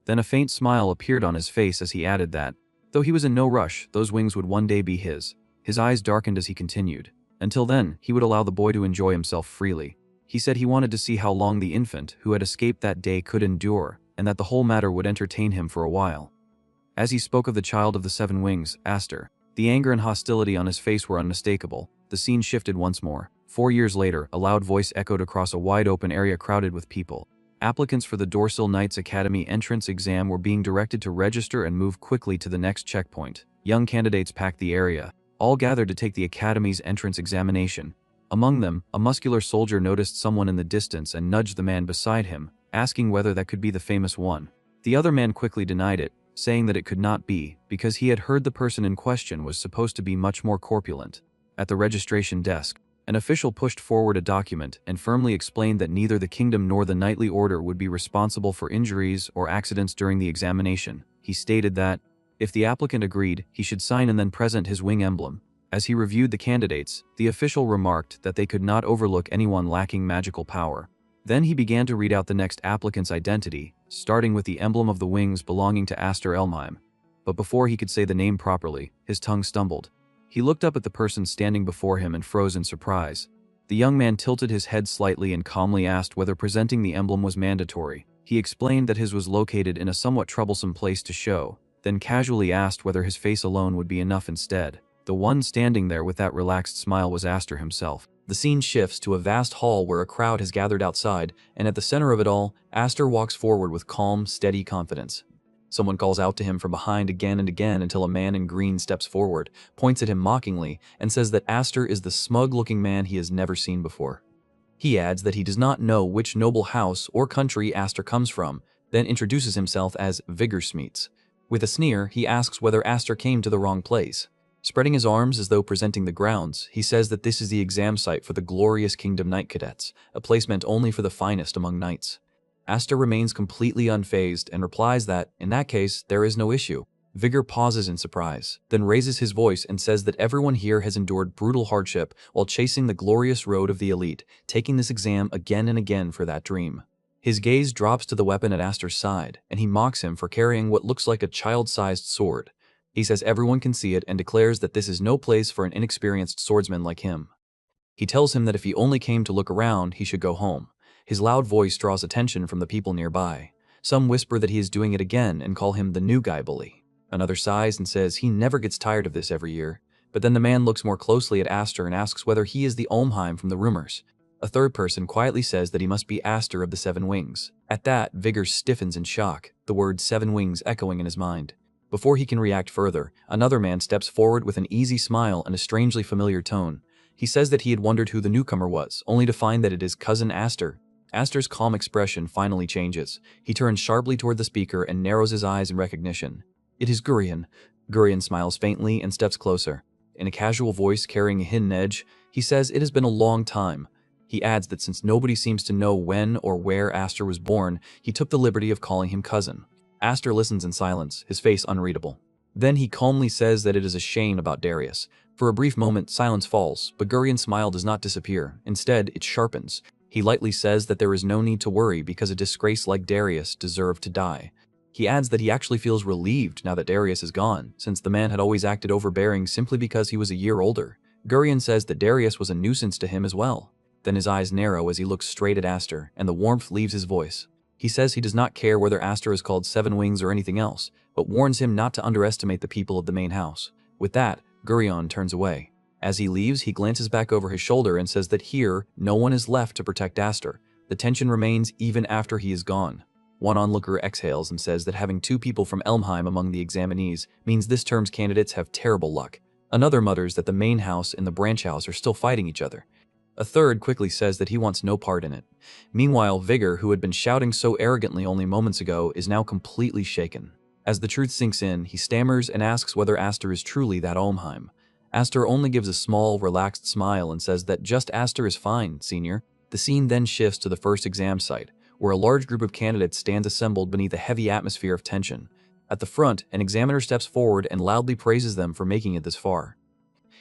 Then a faint smile appeared on his face as he added that, though he was in no rush, those wings would one day be his. His eyes darkened as he continued. Until then, he would allow the boy to enjoy himself freely. He said he wanted to see how long the infant who had escaped that day could endure, and that the whole matter would entertain him for a while. As he spoke of the child of the 7 wings, Aster, the anger and hostility on his face were unmistakable. The scene shifted once more. 4 years later, a loud voice echoed across a wide-open area crowded with people. Applicants for the Dorsil Knights Academy entrance exam were being directed to register and move quickly to the next checkpoint. Young candidates packed the area, all gathered to take the Academy's entrance examination. Among them, a muscular soldier noticed someone in the distance and nudged the man beside him, asking whether that could be the famous one. The other man quickly denied it, saying that it could not be, because he had heard the person in question was supposed to be much more corpulent. At the registration desk, An official pushed forward a document and firmly explained that neither the kingdom nor the knightly order would be responsible for injuries or accidents during the examination. He stated that, if the applicant agreed, he should sign and then present his wing emblem. As he reviewed the candidates, the official remarked that they could not overlook anyone lacking magical power. Then he began to read out the next applicant's identity, starting with the emblem of the wings belonging to Aster Elmheim. But before he could say the name properly, his tongue stumbled. He looked up at the person standing before him and froze in surprise. The young man tilted his head slightly and calmly asked whether presenting the emblem was mandatory. He explained that his was located in a somewhat troublesome place to show, then casually asked whether his face alone would be enough instead. The one standing there with that relaxed smile was Aster himself. The scene shifts to a vast hall where a crowd has gathered outside, and at the center of it all, Aster walks forward with calm, steady confidence. Someone calls out to him from behind again and again until a man in green steps forward, points at him mockingly, and says that Aster is the smug-looking man he has never seen before. He adds that he does not know which noble house or country Aster comes from, then introduces himself as Viggersmeets. With a sneer, he asks whether Aster came to the wrong place. Spreading his arms as though presenting the grounds, he says that this is the exam site for the glorious Kingdom Knight Cadets, a place meant only for the finest among knights. Aster remains completely unfazed and replies that, in that case, there is no issue. Vigor pauses in surprise, then raises his voice and says that everyone here has endured brutal hardship while chasing the glorious road of the elite, taking this exam again and again for that dream. His gaze drops to the weapon at Aster's side, and he mocks him for carrying what looks like a child-sized sword. He says everyone can see it and declares that this is no place for an inexperienced swordsman like him. He tells him that if he only came to look around, he should go home. His loud voice draws attention from the people nearby. Some whisper that he is doing it again and call him the new guy bully. Another sighs and says he never gets tired of this every year. But then the man looks more closely at Aster and asks whether he is the Olmheim from the rumors. A third person quietly says that he must be Aster of the Seven Wings. At that, Vigor stiffens in shock, the word Seven Wings echoing in his mind. Before he can react further, another man steps forward with an easy smile and a strangely familiar tone. He says that he had wondered who the newcomer was, only to find that it is cousin Aster. Aster's calm expression finally changes. He turns sharply toward the speaker and narrows his eyes in recognition. It is Gurion. Gurion smiles faintly and steps closer. In a casual voice carrying a hidden edge, he says it has been a long time. He adds that since nobody seems to know when or where Aster was born, he took the liberty of calling him cousin. Aster listens in silence, his face unreadable. Then he calmly says that it is a shame about Darius. For a brief moment, silence falls, but Gurion's smile does not disappear. Instead, it sharpens. He lightly says that there is no need to worry because a disgrace like Darius deserved to die. He adds that he actually feels relieved now that Darius is gone, since the man had always acted overbearing simply because he was a year older. Gurion says that Darius was a nuisance to him as well. Then his eyes narrow as he looks straight at Aster, and the warmth leaves his voice. He says he does not care whether Aster is called Seven Wings or anything else, but warns him not to underestimate the people of the main house. With that, Gurion turns away. As he leaves, he glances back over his shoulder and says that here, no one is left to protect Aster. The tension remains even after he is gone. One onlooker exhales and says that having two people from Elmheim among the examinees means this term's candidates have terrible luck. Another mutters that the main house and the branch house are still fighting each other. A third quickly says that he wants no part in it. Meanwhile, Vigor, who had been shouting so arrogantly only moments ago, is now completely shaken. As the truth sinks in, he stammers and asks whether Aster is truly that Olmheim. Aster only gives a small, relaxed smile and says that just Aster is fine, senior. The scene then shifts to the first exam site, where a large group of candidates stands assembled beneath a heavy atmosphere of tension. At the front, an examiner steps forward and loudly praises them for making it this far.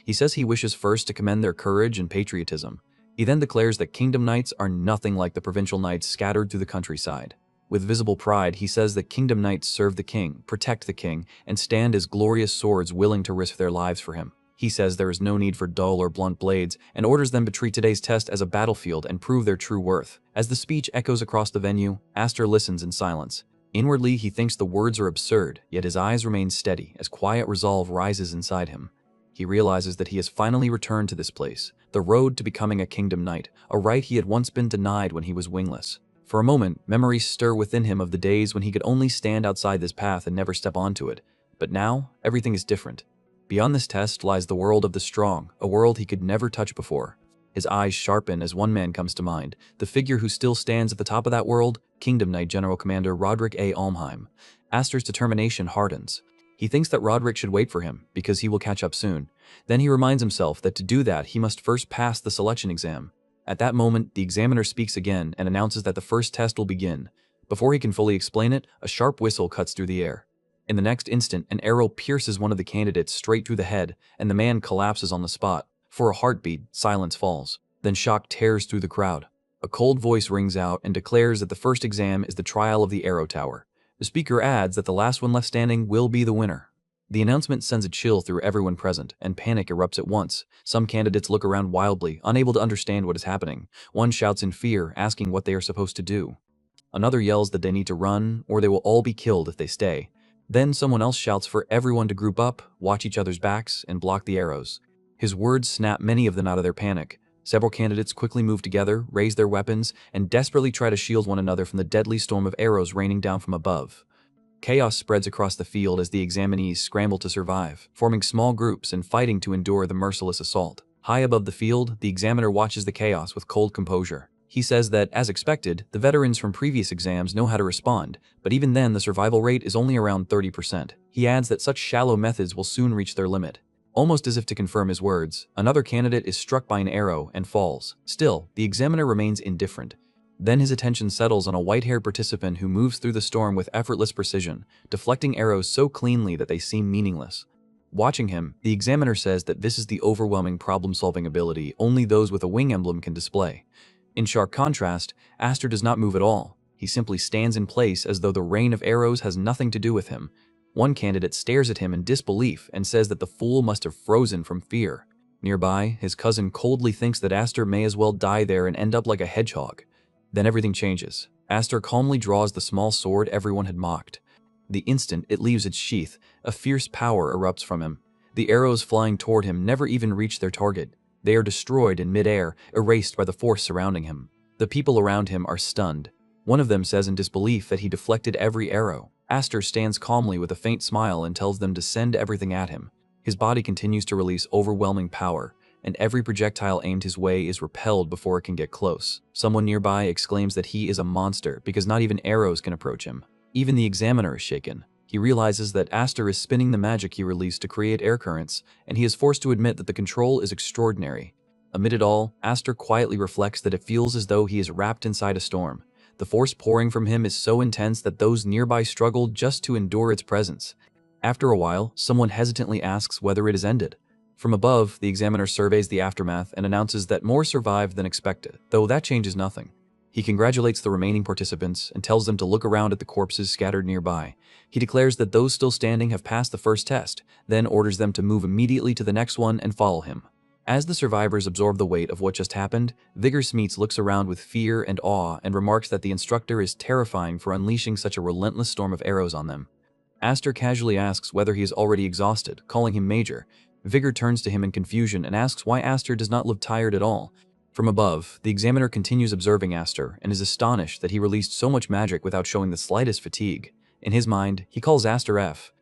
He says he wishes first to commend their courage and patriotism. He then declares that Kingdom Knights are nothing like the provincial knights scattered through the countryside. With visible pride, he says that Kingdom Knights serve the king, protect the king, and stand as glorious swords willing to risk their lives for him. He says there is no need for dull or blunt blades, and orders them to treat today's test as a battlefield and prove their true worth. As the speech echoes across the venue, Aster listens in silence. Inwardly, he thinks the words are absurd, yet his eyes remain steady as quiet resolve rises inside him. He realizes that he has finally returned to this place, the road to becoming a Kingdom Knight, a right he had once been denied when he was wingless. For a moment, memories stir within him of the days when he could only stand outside this path and never step onto it. But now, everything is different. Beyond this test lies the world of the strong, a world he could never touch before. His eyes sharpen as one man comes to mind, the figure who still stands at the top of that world, Kingdom Knight General Commander Roderick A. Almheim. Aster's determination hardens. He thinks that Roderick should wait for him, because he will catch up soon. Then he reminds himself that to do that he must first pass the selection exam. At that moment, the examiner speaks again and announces that the first test will begin. Before he can fully explain it, a sharp whistle cuts through the air. In the next instant, an arrow pierces one of the candidates straight through the head, and the man collapses on the spot. For a heartbeat, silence falls. Then shock tears through the crowd. A cold voice rings out and declares that the first exam is the trial of the arrow tower. The speaker adds that the last one left standing will be the winner. The announcement sends a chill through everyone present, and panic erupts at once. Some candidates look around wildly, unable to understand what is happening. One shouts in fear, asking what they are supposed to do. Another yells that they need to run, or they will all be killed if they stay. Then someone else shouts for everyone to group up, watch each other's backs, and block the arrows. His words snap many of them out of their panic. Several candidates quickly move together, raise their weapons, and desperately try to shield one another from the deadly storm of arrows raining down from above. Chaos spreads across the field as the examinees scramble to survive, forming small groups and fighting to endure the merciless assault. High above the field, the examiner watches the chaos with cold composure. He says that, as expected, the veterans from previous exams know how to respond, but even then the survival rate is only around 30%. He adds that such shallow methods will soon reach their limit. Almost as if to confirm his words, another candidate is struck by an arrow and falls. Still, the examiner remains indifferent. Then his attention settles on a white-haired participant who moves through the storm with effortless precision, deflecting arrows so cleanly that they seem meaningless. Watching him, the examiner says that this is the overwhelming problem-solving ability only those with a wing emblem can display. In sharp contrast, Aster does not move at all. He simply stands in place as though the rain of arrows has nothing to do with him. One candidate stares at him in disbelief and says that the fool must have frozen from fear. Nearby, his cousin coldly thinks that Aster may as well die there and end up like a hedgehog. Then everything changes. Aster calmly draws the small sword everyone had mocked. The instant it leaves its sheath, a fierce power erupts from him. The arrows flying toward him never even reach their target. They are destroyed in midair, erased by the force surrounding him. The people around him are stunned. One of them says in disbelief that he deflected every arrow. Aster stands calmly with a faint smile and tells them to send everything at him. His body continues to release overwhelming power, and every projectile aimed his way is repelled before it can get close. Someone nearby exclaims that he is a monster because not even arrows can approach him. Even the examiner is shaken. He realizes that Aster is spinning the magic he released to create air currents, and he is forced to admit that the control is extraordinary. Amid it all, Aster quietly reflects that it feels as though he is wrapped inside a storm. The force pouring from him is so intense that those nearby struggle just to endure its presence. After a while, someone hesitantly asks whether it has ended. From above, the examiner surveys the aftermath and announces that more survived than expected, though that changes nothing. He congratulates the remaining participants and tells them to look around at the corpses scattered nearby. He declares that those still standing have passed the first test, then orders them to move immediately to the next one and follow him. As the survivors absorb the weight of what just happened, Vigor Smeets looks around with fear and awe and remarks that the instructor is terrifying for unleashing such a relentless storm of arrows on them. Aster casually asks whether he is already exhausted, calling him Major. Vigor turns to him in confusion and asks why Aster does not look tired at all. From above, the examiner continues observing Aster and is astonished that he released so much magic without showing the slightest fatigue. In his mind, he calls Aster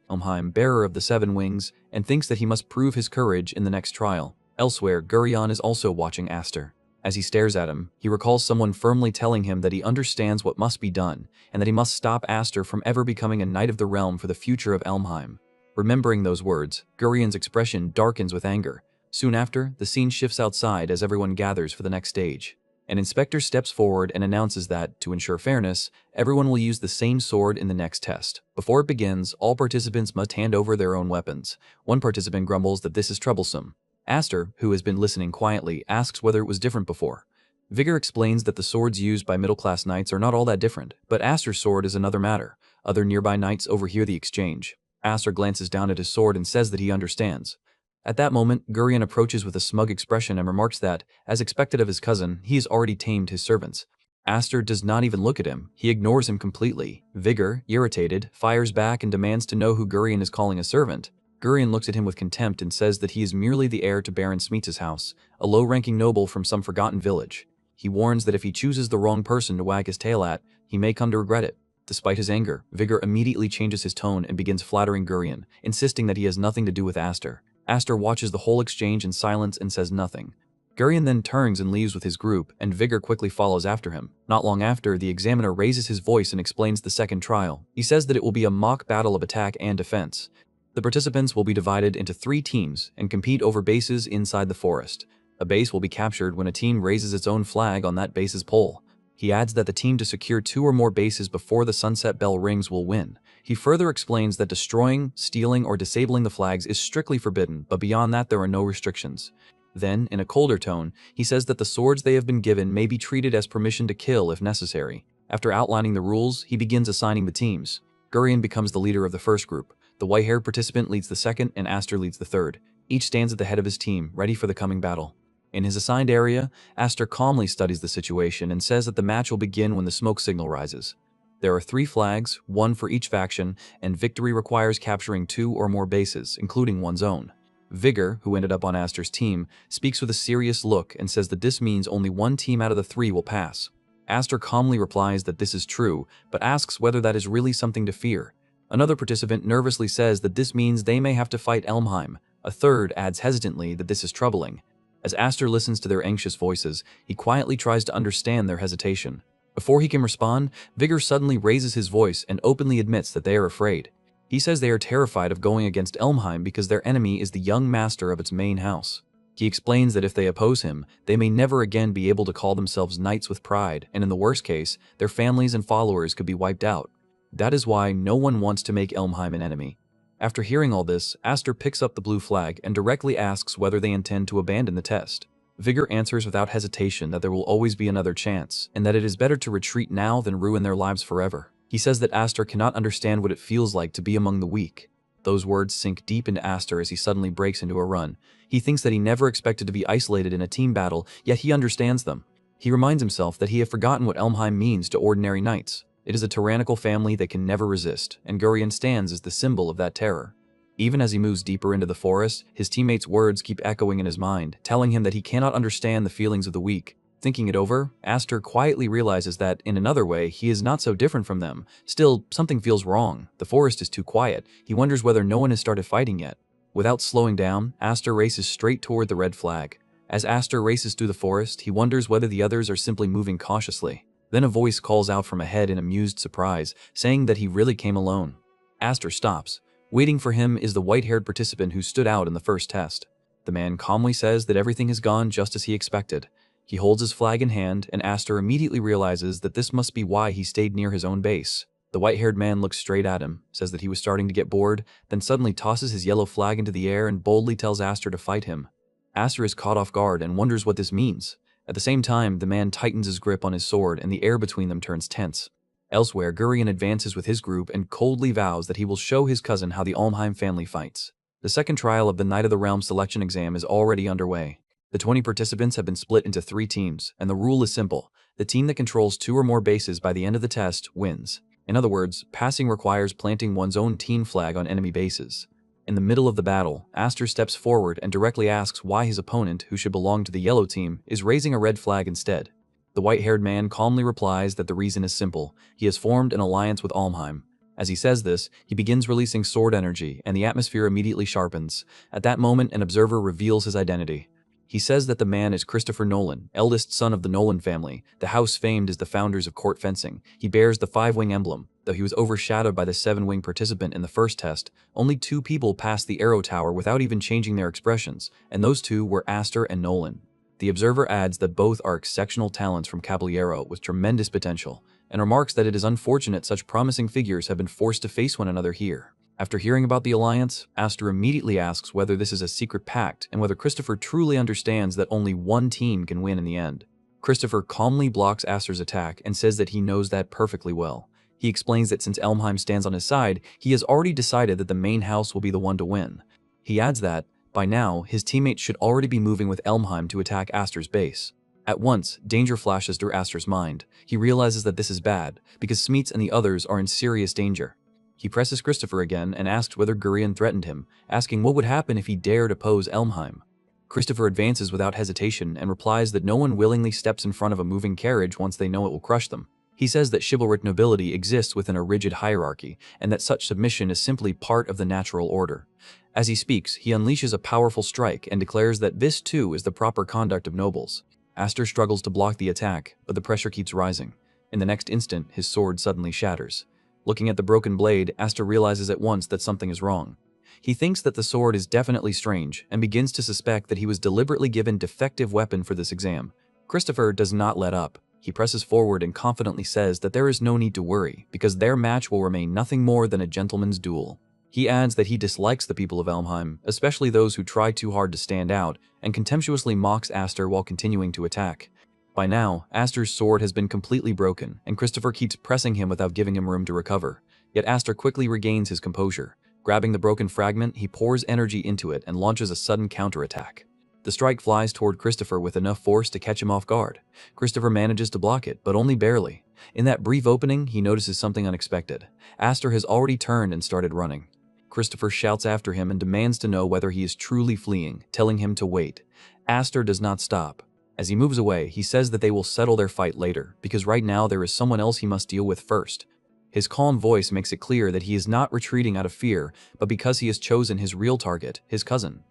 Elmheim, bearer of the 7 wings, and thinks that he must prove his courage in the next trial. Elsewhere, Gurion is also watching Aster. As he stares at him, he recalls someone firmly telling him that he understands what must be done, and that he must stop Aster from ever becoming a knight of the realm for the future of Elmheim. Remembering those words, Gurion's expression darkens with anger. Soon after, the scene shifts outside as everyone gathers for the next stage. An inspector steps forward and announces that, to ensure fairness, everyone will use the same sword in the next test. Before it begins, all participants must hand over their own weapons. One participant grumbles that this is troublesome. Aster, who has been listening quietly, asks whether it was different before. Vigor explains that the swords used by middle-class knights are not all that different, but Aster's sword is another matter. Other nearby knights overhear the exchange. Aster glances down at his sword and says that he understands. At that moment, Gurion approaches with a smug expression and remarks that, as expected of his cousin, he has already tamed his servants. Aster does not even look at him. He ignores him completely. Vigor, irritated, fires back and demands to know who Gurion is calling a servant. Gurion looks at him with contempt and says that he is merely the heir to Baron Smeets' house, a low-ranking noble from some forgotten village. He warns that if he chooses the wrong person to wag his tail at, he may come to regret it. Despite his anger, Vigor immediately changes his tone and begins flattering Gurion, insisting that he has nothing to do with Aster. Aster watches the whole exchange in silence and says nothing. Gurion then turns and leaves with his group, and Vigor quickly follows after him. Not long after, the examiner raises his voice and explains the second trial. He says that it will be a mock battle of attack and defense. The participants will be divided into 3 teams and compete over bases inside the forest. A base will be captured when a team raises its own flag on that base's pole. He adds that the team to secure 2 or more bases before the sunset bell rings will win. He further explains that destroying, stealing, or disabling the flags is strictly forbidden, but beyond that there are no restrictions. Then, in a colder tone, he says that the swords they have been given may be treated as permission to kill if necessary. After outlining the rules, he begins assigning the teams. Gurion becomes the leader of the first group. The white-haired participant leads the second, and Aster leads the third. Each stands at the head of his team, ready for the coming battle. In his assigned area, Aster calmly studies the situation and says that the match will begin when the smoke signal rises. There are 3 flags, 1 for each faction, and victory requires capturing 2 or more bases, including one's own. Vigor, who ended up on Aster's team, speaks with a serious look and says that this means only 1 team out of the 3 will pass. Aster calmly replies that this is true, but asks whether that is really something to fear. Another participant nervously says that this means they may have to fight Elmheim. A third adds hesitantly that this is troubling. As Aster listens to their anxious voices, he quietly tries to understand their hesitation. Before he can respond, Vigor suddenly raises his voice and openly admits that they are afraid. He says they are terrified of going against Elmheim because their enemy is the young master of its main house. He explains that if they oppose him, they may never again be able to call themselves knights with pride, and in the worst case, their families and followers could be wiped out. That is why no one wants to make Elmheim an enemy. After hearing all this, Aster picks up the blue flag and directly asks whether they intend to abandon the test. Vigor answers without hesitation that there will always be another chance, and that it is better to retreat now than ruin their lives forever. He says that Aster cannot understand what it feels like to be among the weak. Those words sink deep into Aster as he suddenly breaks into a run. He thinks that he never expected to be isolated in a team battle, yet he understands them. He reminds himself that he had forgotten what Elmheim means to ordinary knights. It is a tyrannical family they can never resist, and Gurion stands as the symbol of that terror. Even as he moves deeper into the forest, his teammates' words keep echoing in his mind, telling him that he cannot understand the feelings of the weak. Thinking it over, Aster quietly realizes that, in another way, he is not so different from them. Still, something feels wrong. The forest is too quiet. He wonders whether no one has started fighting yet. Without slowing down, Aster races straight toward the red flag. As Aster races through the forest, he wonders whether the others are simply moving cautiously. Then a voice calls out from ahead in amused surprise, saying that he really came alone. Aster stops. Waiting for him is the white-haired participant who stood out in the first test. The man calmly says that everything has gone just as he expected. He holds his flag in hand, and Aster immediately realizes that this must be why he stayed near his own base. The white-haired man looks straight at him, says that he was starting to get bored, then suddenly tosses his yellow flag into the air and boldly tells Aster to fight him. Aster is caught off guard and wonders what this means. At the same time, the man tightens his grip on his sword, and the air between them turns tense. Elsewhere, Gurion advances with his group and coldly vows that he will show his cousin how the Elmheim family fights. The second trial of the Knight of the Realm selection exam is already underway. The 20 participants have been split into 3 teams, and the rule is simple. The team that controls 2 or more bases by the end of the test wins. In other words, passing requires planting one's own team flag on enemy bases. In the middle of the battle, Aster steps forward and directly asks why his opponent, who should belong to the yellow team, is raising a red flag instead. The white-haired man calmly replies that the reason is simple. He has formed an alliance with Elmheim. As he says this, he begins releasing sword energy, and the atmosphere immediately sharpens. At that moment, an observer reveals his identity. He says that the man is Christopher Nolan, eldest son of the Nolan family, the house famed as the founders of court fencing. He bears the 5-wing emblem. Though he was overshadowed by the 7-wing participant in the first test, only 2 people passed the arrow tower without even changing their expressions, and those 2 were Aster and Nolan. The observer adds that both are exceptional talents from Caballero with tremendous potential, and remarks that it is unfortunate such promising figures have been forced to face one another here. After hearing about the alliance, Aster immediately asks whether this is a secret pact and whether Christopher truly understands that only one team can win in the end. Christopher calmly blocks Aster's attack and says that he knows that perfectly well. He explains that since Elmheim stands on his side, he has already decided that the main house will be the one to win. He adds that, by now, his teammates should already be moving with Elmheim to attack Aster's base. At once, danger flashes through Aster's mind. He realizes that this is bad, because Smeets and the others are in serious danger. He presses Christopher again and asks whether Gurion threatened him, asking what would happen if he dared oppose Elmheim. Christopher advances without hesitation and replies that no one willingly steps in front of a moving carriage once they know it will crush them. He says that chivalric nobility exists within a rigid hierarchy, and that such submission is simply part of the natural order. As he speaks, he unleashes a powerful strike and declares that this too is the proper conduct of nobles. Aster struggles to block the attack, but the pressure keeps rising. In the next instant, his sword suddenly shatters. Looking at the broken blade, Aster realizes at once that something is wrong. He thinks that the sword is definitely strange and begins to suspect that he was deliberately given defective weapon for this exam. Christopher does not let up. He presses forward and confidently says that there is no need to worry because their match will remain nothing more than a gentleman's duel. He adds that he dislikes the people of Elmheim, especially those who try too hard to stand out, and contemptuously mocks Aster while continuing to attack. By now, Aster's sword has been completely broken, and Christopher keeps pressing him without giving him room to recover. Yet Aster quickly regains his composure. Grabbing the broken fragment, he pours energy into it and launches a sudden counterattack. The strike flies toward Christopher with enough force to catch him off guard. Christopher manages to block it, but only barely. In that brief opening, he notices something unexpected. Aster has already turned and started running. Christopher shouts after him and demands to know whether he is truly fleeing, telling him to wait. Aster does not stop. As he moves away, he says that they will settle their fight later, because right now there is someone else he must deal with first. His calm voice makes it clear that he is not retreating out of fear, but because he has chosen his real target, his cousin.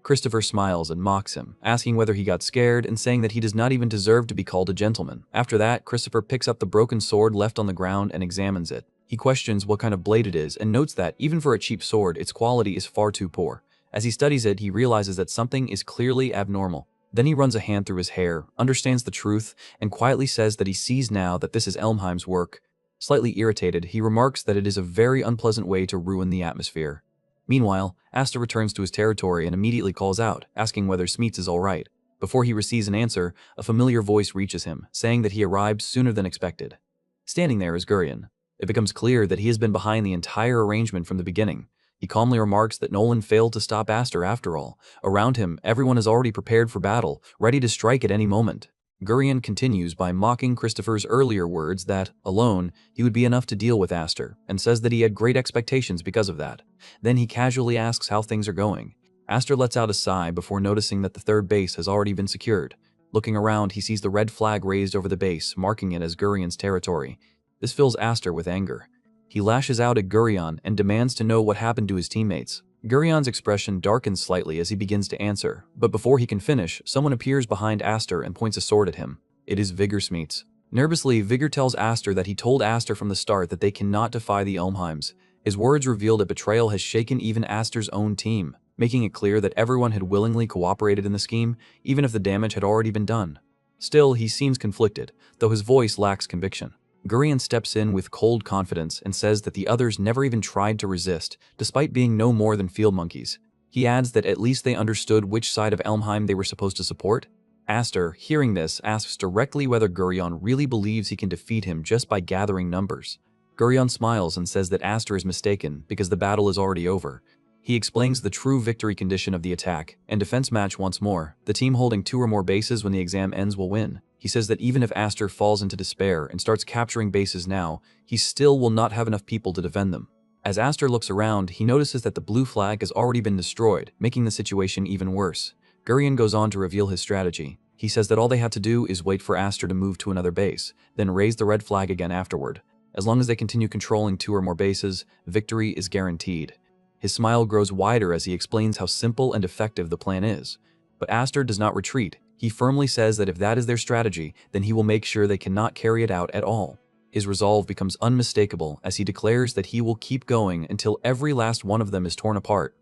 Christopher smiles and mocks him, asking whether he got scared and saying that he does not even deserve to be called a gentleman. After that, Christopher picks up the broken sword left on the ground and examines it. He questions what kind of blade it is and notes that, even for a cheap sword, its quality is far too poor. As he studies it, he realizes that something is clearly abnormal. Then he runs a hand through his hair, understands the truth, and quietly says that he sees now that this is Elmheim's work. Slightly irritated, he remarks that it is a very unpleasant way to ruin the atmosphere. Meanwhile, Aster returns to his territory and immediately calls out, asking whether Smeets is alright. Before he receives an answer, a familiar voice reaches him, saying that he arrived sooner than expected. Standing there is Gurion. It becomes clear that he has been behind the entire arrangement from the beginning. He calmly remarks that Nolan failed to stop Aster after all. Around him, everyone is already prepared for battle, ready to strike at any moment. Gurion continues by mocking Christopher's earlier words that, alone, he would be enough to deal with Aster, and says that he had great expectations because of that. Then he casually asks how things are going. Aster lets out a sigh before noticing that the third base has already been secured. Looking around, he sees the red flag raised over the base, marking it as Gurion's territory. This fills Aster with anger. He lashes out at Gurion and demands to know what happened to his teammates. Gurion's expression darkens slightly as he begins to answer, but before he can finish, someone appears behind Aster and points a sword at him. It is Vigor Smeets. Nervously, Vigor tells Aster that he told Aster from the start that they cannot defy the Elmheims. His words reveal that betrayal has shaken even Aster's own team, making it clear that everyone had willingly cooperated in the scheme, even if the damage had already been done. Still, he seems conflicted, though his voice lacks conviction. Gurion steps in with cold confidence and says that the others never even tried to resist, despite being no more than field monkeys. He adds that at least they understood which side of Elmheim they were supposed to support. Aster, hearing this, asks directly whether Gurion really believes he can defeat him just by gathering numbers. Gurion smiles and says that Aster is mistaken because the battle is already over. He explains the true victory condition of the attack and defense match once more. The team holding 2 or more bases when the exam ends will win. He says that even if Aster falls into despair and starts capturing bases now, he still will not have enough people to defend them. As Aster looks around, he notices that the blue flag has already been destroyed, making the situation even worse. Gurion goes on to reveal his strategy. He says that all they have to do is wait for Aster to move to another base, then raise the red flag again afterward. As long as they continue controlling 2 or more bases, victory is guaranteed. His smile grows wider as he explains how simple and effective the plan is. But Aster does not retreat. He firmly says that if that is their strategy, then he will make sure they cannot carry it out at all. His resolve becomes unmistakable as he declares that he will keep going until every last one of them is torn apart.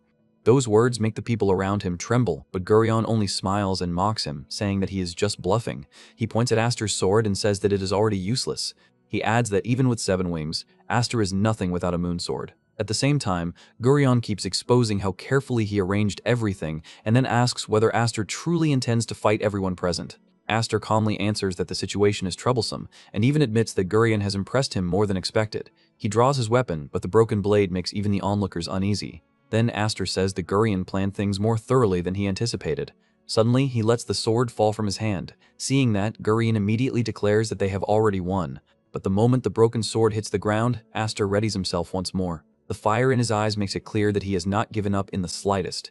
Those words make the people around him tremble, but Gurion only smiles and mocks him, saying that he is just bluffing. He points at Aster's sword and says that it is already useless. He adds that even with 7 wings, Aster is nothing without a moon sword. At the same time, Gurion keeps exposing how carefully he arranged everything and then asks whether Aster truly intends to fight everyone present. Aster calmly answers that the situation is troublesome and even admits that Gurion has impressed him more than expected. He draws his weapon, but the broken blade makes even the onlookers uneasy. Then Aster says that Gurion planned things more thoroughly than he anticipated. Suddenly, he lets the sword fall from his hand. Seeing that, Gurion immediately declares that they have already won. But the moment the broken sword hits the ground, Aster readies himself once more. The fire in his eyes makes it clear that he has not given up in the slightest.